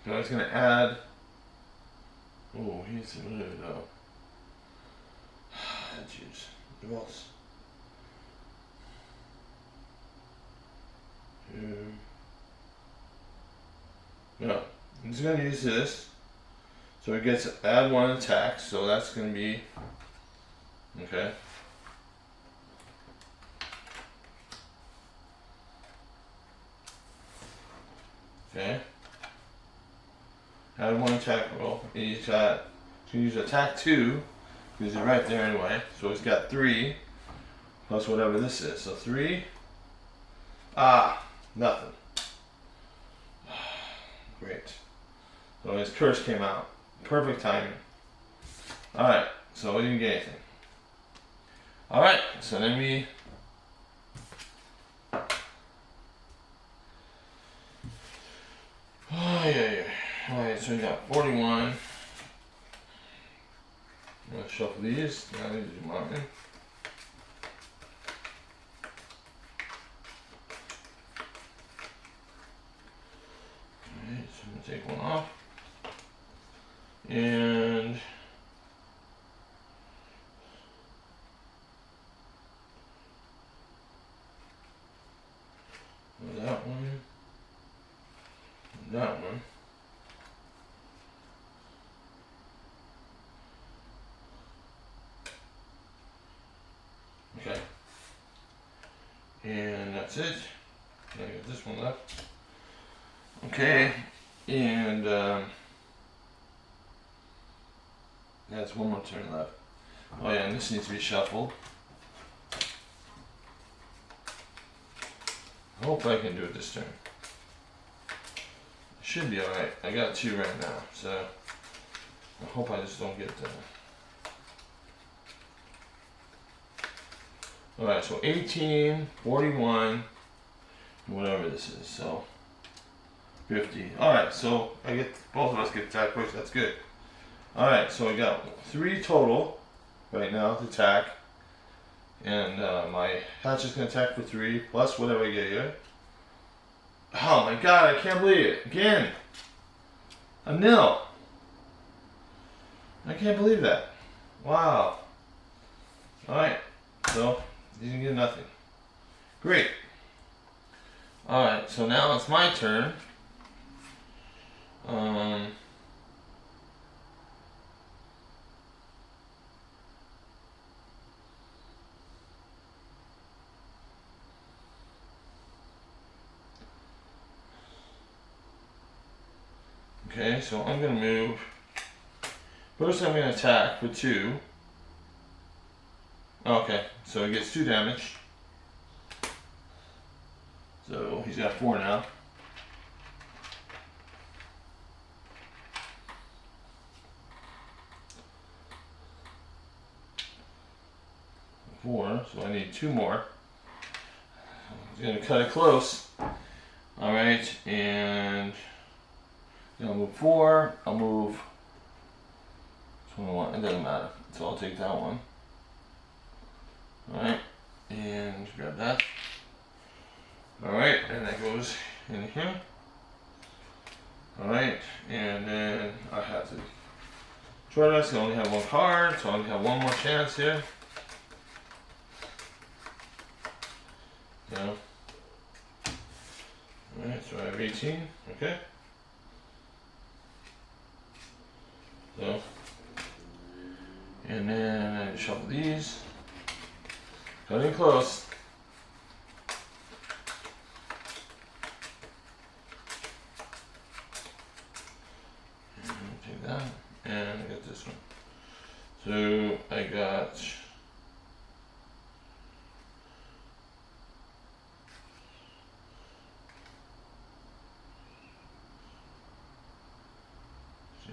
So I was gonna add. Oh, he's a little though. Jeez. What else? 2. No. I'm just gonna use this. So it gets add 1 attack, so that's gonna be okay. Okay. Add 1 attack roll. He's got, so use attack 2, because he's right there anyway. So he's got 3 plus whatever this is. So 3. Nothing. Great. So his curse came out. Perfect timing. Alright, so we didn't get anything. Alright, so then we Alright, so we got 41. I'm gonna shuffle these. Now I need to do mine. Alright, so I'm gonna take one off. And that one. And that one. Okay. And that's it. I got this one left. Okay. And that's one more turn left. Oh yeah, and this needs to be shuffled. I hope I can do it this turn. It should be alright. I got 2 right now, so I hope I just don't get Alright, so 18, 41, whatever this is, so 50. Alright, so I get both of us get attack push, that's good. Alright, so I got 3 total right now to attack. And my hatch is going to attack for 3 plus whatever I get here. Oh my god, I can't believe it. Again. A nil. I can't believe that. Wow. Alright, so you didn't get nothing. Great. Alright, so now it's my turn. Okay, so I'm gonna move First I'm going to attack for 2. Okay, so he gets 2 damage. So he's got 4 now. So I need 2 more. He's going to cut it close. Alright, and I'll move 4. I'll move 21. It doesn't matter. So I'll take that one. Alright, and grab that. Alright, and that goes in here. Alright, and then I have to try this. I only have 1 card, so I only have 1 more chance here. No. Alright, so I have 18. Okay. So, and then I shuffle these. Cutting close. And take that, and I got this one. So I got. See,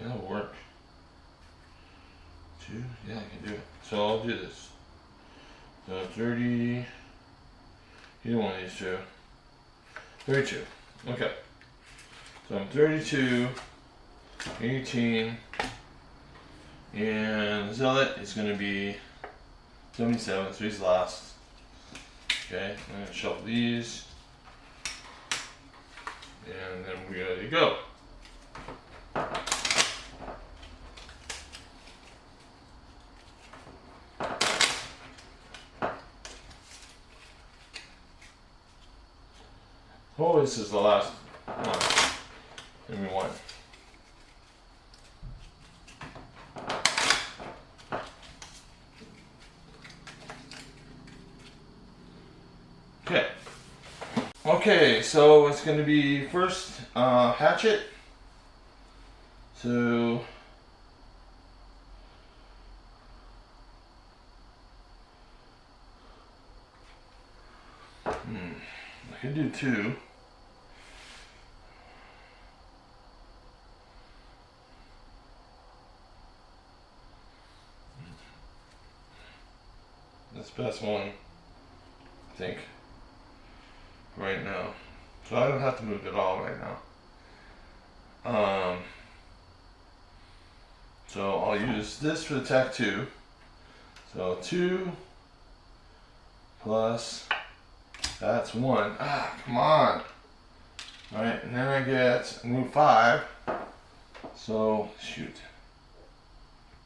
that'll work. 2, yeah, I can do it. So I'll do this. So 30, either one of these 2. 32, okay. So I'm 32, 18, and Zealot is going to be 77, so he's last. Okay, I'm going to shuffle these, and then we're ready to go. Oh, this is the last one. Give me 1. Okay. Okay, so it's going to be first hatchet. So I could do 2. That's the best one, I think, right now. So I don't have to move at all right now. So I'll use this for attack 2. So 2 plus, that's 1. Ah, come on. Alright, and then I get move 5. So, shoot.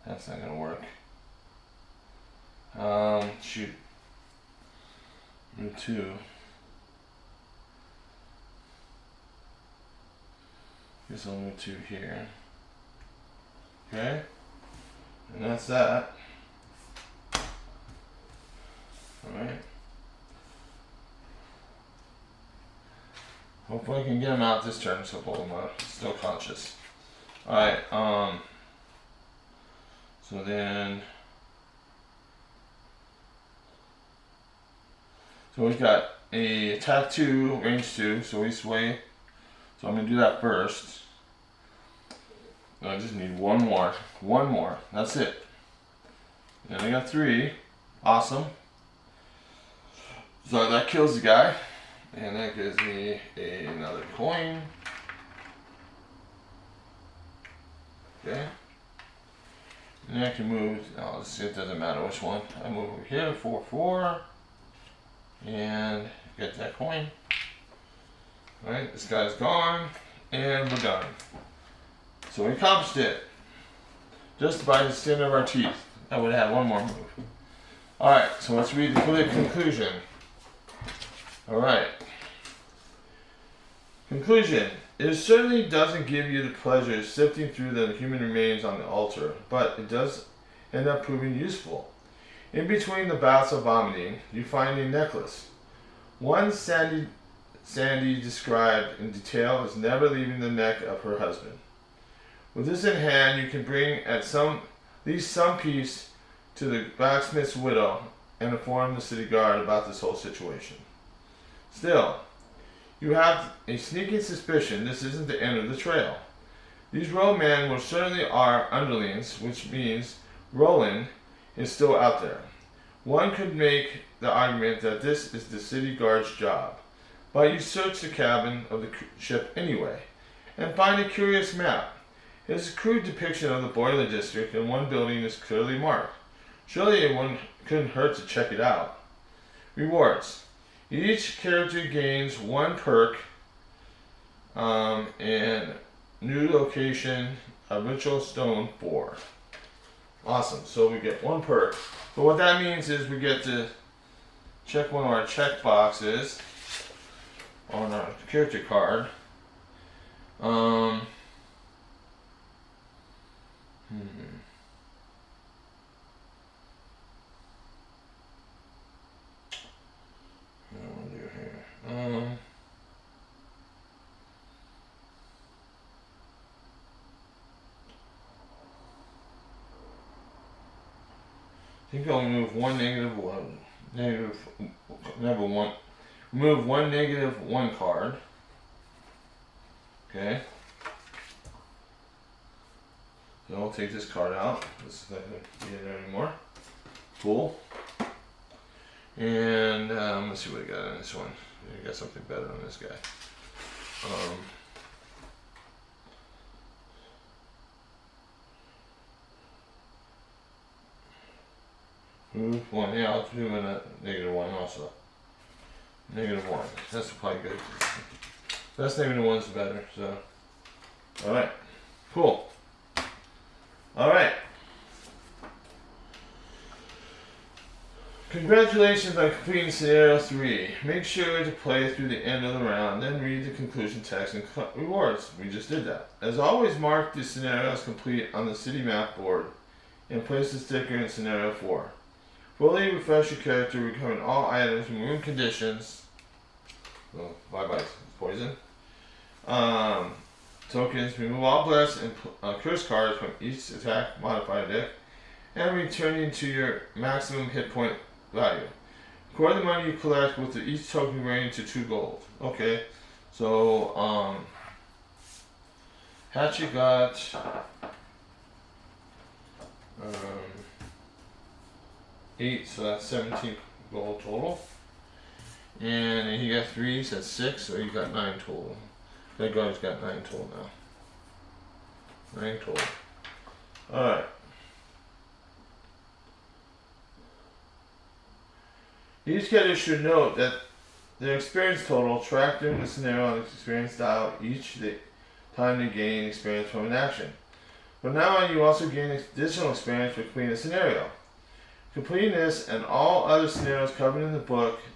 That's not gonna work. Shoot. Move 2. Guess I'll move 2 here. Okay? And that's that. Alright. Hopefully I can get him out this turn so Bulma's still conscious. Alright, so then so we've got a attack 2, range 2, so we sway. So I'm gonna do that first. I just need 1 more. 1 more. That's it. And I got 3. Awesome. So that kills the guy. And that gives me another coin. Okay. And I can move, oh, let's see, it doesn't matter which one. I move over here, 4, 4. And get that coin. Alright, this guy's gone. And we're done. So we accomplished it. Just by the skin of our teeth. I would have 1 more move. Alright, so let's read the conclusion. Alright. Conclusion. It certainly doesn't give you the pleasure of sifting through the human remains on the altar, but it does end up proving useful. In between the bouts of vomiting, you find a necklace. One Sandy described in detail as never leaving the neck of her husband. With this in hand, you can bring at some least some peace to the blacksmith's widow and inform the city guard about this whole situation. Still, you have a sneaking suspicion this isn't the end of the trail. These roadmen will certainly are underlings, which means Roland is still out there. One could make the argument that this is the city guard's job, but you search the cabin of the ship anyway, and find a curious map. It is a crude depiction of the boiler district, and one building is clearly marked. Surely it couldn't hurt to check it out. Rewards. Each character gains 1 perk, and new location, a ritual stone 4. Awesome. So we get 1 perk. But what that means is we get to check one of our check boxes on our character card. I want to do here. I think I'll remove 1 negative 1. Number 1. Remove 1 negative 1 card. Okay. So I'll take this card out. This is not going to be in there anymore. Cool. And let's see what I got on this one. I got something better on this guy. Move 1. Yeah, I'll do a negative 1 also. Negative 1. That's probably good. Less negative 1's better. So, all right, cool. All right. Congratulations on completing scenario 3. Make sure to play through the end of the round, then read the conclusion text and rewards. We just did that. As always, mark the scenario as complete on the city map board and place the sticker in scenario 4. Fully refresh your character, recovering all items, remove conditions. Oh, bye-bye, poison. Tokens, remove all bless and curse cards from each attack modifier deck, and returning to your maximum hit point value. Record the money you collect with each token range to 2 gold. Okay, so Hatchet got 8, so that's 17 gold total. And he got 3, so that's 6, so he got 9 total. That guy's got 9 total now. 9 total. Alright. Each character should note that their experience total tracked during the scenario on the experience dial each time they gain experience from an action. From now on, you also gain additional experience for completing a scenario. Completing this and all other scenarios covered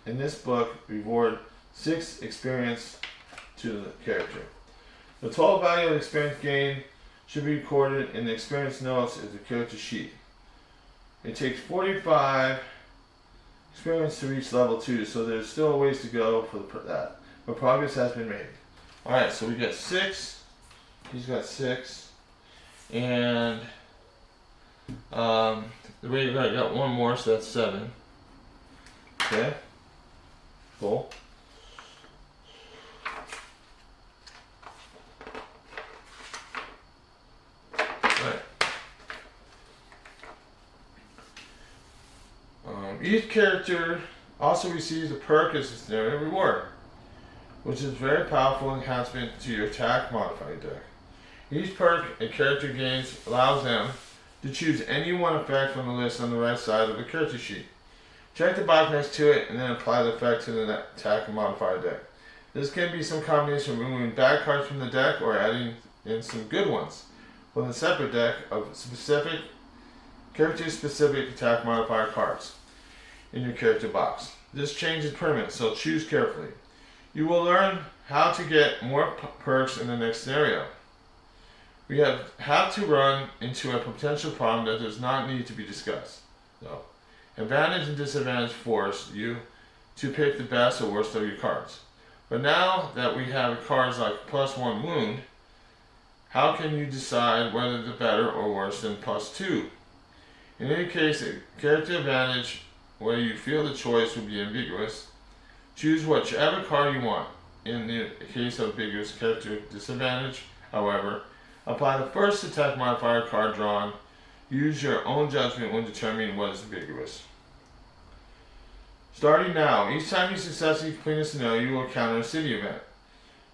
in this book reward 6 experience to the character. The total value of experience gained should be recorded in the experience notes as the character sheet. It takes 45 experience to reach level 2, so there's still a ways to go for that, but progress has been made. Alright, so we got 6, he's got 6, and the way I got 1 more, so that's 7. Okay, cool. Each character also receives a perk as a scenario reward, which is a very powerful enhancement to your attack modifier deck. Each perk a character gains allows them to choose any one effect from the list on the right side of the character sheet. Check the box next to it and then apply the effect to the attack modifier deck. This can be some combination of removing bad cards from the deck or adding in some good ones from the separate deck of specific character-specific attack modifier cards in your character box. This change is permanent, so choose carefully. You will learn how to get more perks in the next scenario. We have to run into a potential problem that does not need to be discussed. So, advantage and disadvantage force you to pick the best or worst of your cards. But now that we have cards like +1 wound, how can you decide whether they're better or worse than +2 In any case, a character advantage where you feel the choice will be ambiguous. Choose whichever card you want. In the case of ambiguous character disadvantage, however, apply the first attack modifier card drawn. Use your own judgment when determining what is ambiguous. Starting now, each time you successfully complete a scenario, you will encounter a city event.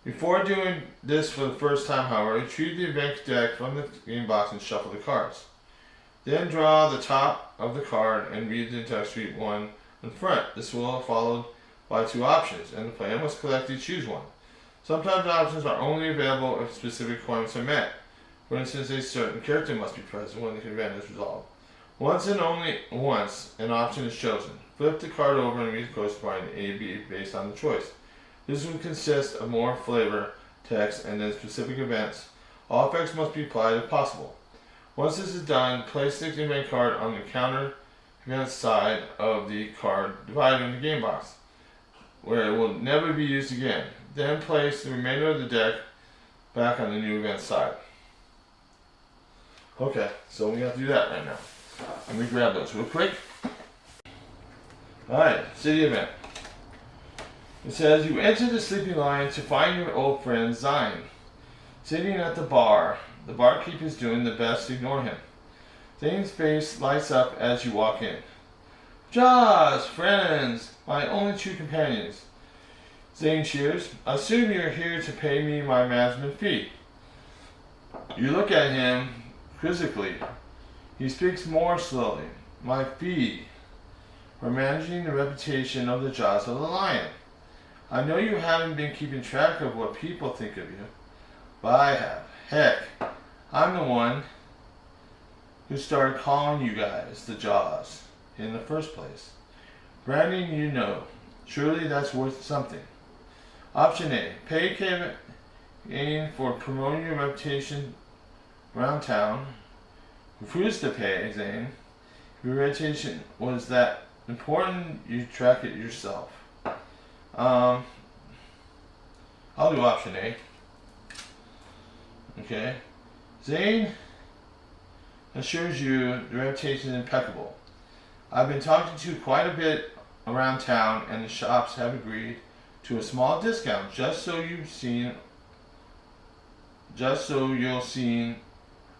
Before doing this for the first time, however, retrieve the event deck from the game box and shuffle the cards. Then draw the top of the card and read the text sheet one in front. This will be followed by 2 options, and the player must collectively choose one. Sometimes options are only available if specific requirements are met. For instance, a certain character must be present when the event is resolved. Once and only once an option is chosen, flip the card over and read the corresponding A, B based on the choice. This will consist of more flavor, text, and then specific events. All effects must be applied if possible. Once this is done, place the event card on the counter event side of the card divided in the game box, where it will never be used again. Then place the remainder of the deck back on the new event side. Okay, so we have to do that right now. Let me grab those real quick. Alright, city event. It says you enter the Sleeping Lion to find your old friend Zine sitting at the bar. The barkeep is doing the best to ignore him. Zane's face lights up as you walk in. Jaws, friends, my only 2 companions. Zane cheers. Assume you're here to pay me my management fee. You look at him quizzically. He speaks more slowly. My fee for managing the reputation of the Jaws of the Lion. I know you haven't been keeping track of what people think of you, but I have. Heck, I'm the one who started calling you guys the Jaws in the first place. Branding, you know. Surely that's worth something. Option A. Pay Kevin for promoting your reputation around town. Refuse to pay, Zane. Your reputation was that important, you track it yourself. I'll do option A. Okay. Zane assures you the reputation is impeccable. I've been talking to quite a bit around town, and the shops have agreed to a small discount just so you'll see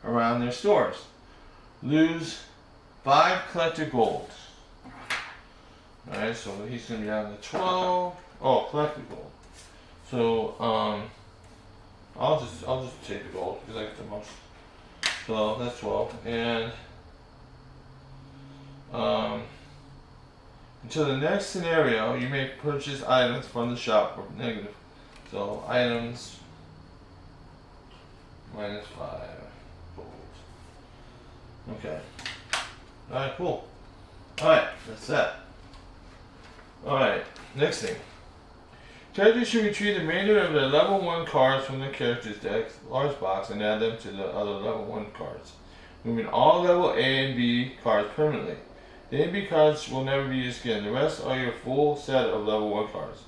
around their stores. Lose 5 collector gold. Alright, so he's gonna be down to 12. Oh, collector gold. So I'll just take the gold because I get the most. So that's 12. And until the next scenario, you may purchase items from the shop for negative. So items minus 5 gold. Okay. Alright, cool. Alright, that's that. Alright, next thing. Characters should retrieve the remainder of their level 1 cards from their character's deck, large box, and add them to the other level 1 cards, moving all level A and B cards permanently. The A and B cards will never be used again. The rest are your full set of level 1 cards,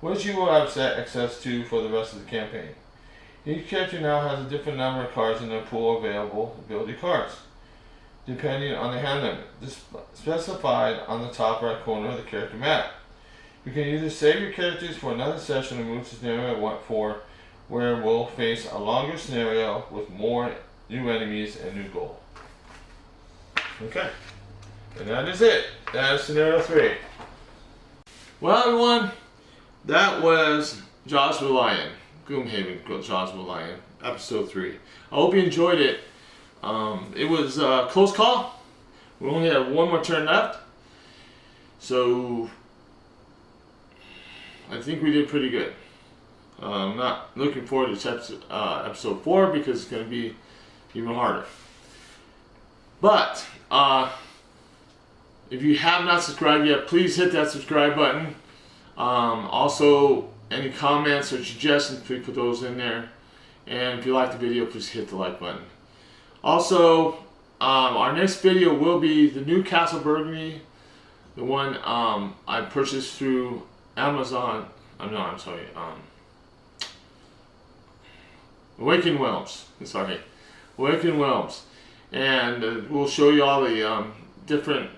which you will have access to for the rest of the campaign. Each character now has a different number of cards in their pool of available ability cards, depending on the hand limit, specified on the top right corner of the character map. You can either save your characters for another session or move to scenario 4, where we'll face a longer scenario with more new enemies and new goal. Okay, and that is it. That is scenario 3. Well, everyone, that was Jaws of the Lion, Gloomhaven, Jaws of the Lion, episode 3. I hope you enjoyed it. It was a close call. We only have 1 more turn left, so I think we did pretty good. I'm not looking forward to episode 4 because it's going to be even harder. But if you have not subscribed yet, please hit that subscribe button. Also, any comments or suggestions, please put those in there. And if you like the video, please hit the like button. Also, our next video will be the new Castle Burgundy, the one I purchased through Amazon. Awaken Realms. Awaken Realms. and we'll show you all the different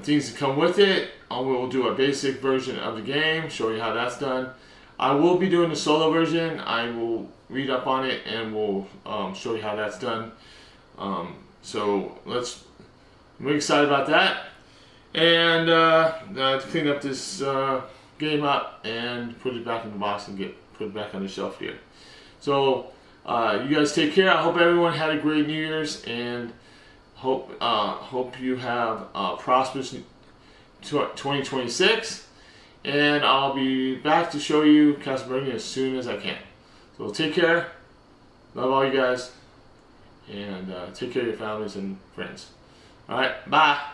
things that come with it. We'll do a basic version of the game, show you how that's done. I will be doing the solo version. I will read up on it and we'll show you how that's done. So I'm really excited about that. And to clean up this game up and put it back in the box and put it back on the shelf here. So you guys take care. I hope everyone had a great New Year's, and hope you have a prosperous 2026. And I'll be back to show you Castle Burgundy as soon as I can. So take care. Love all you guys. And take care of your families and friends. Alright, bye.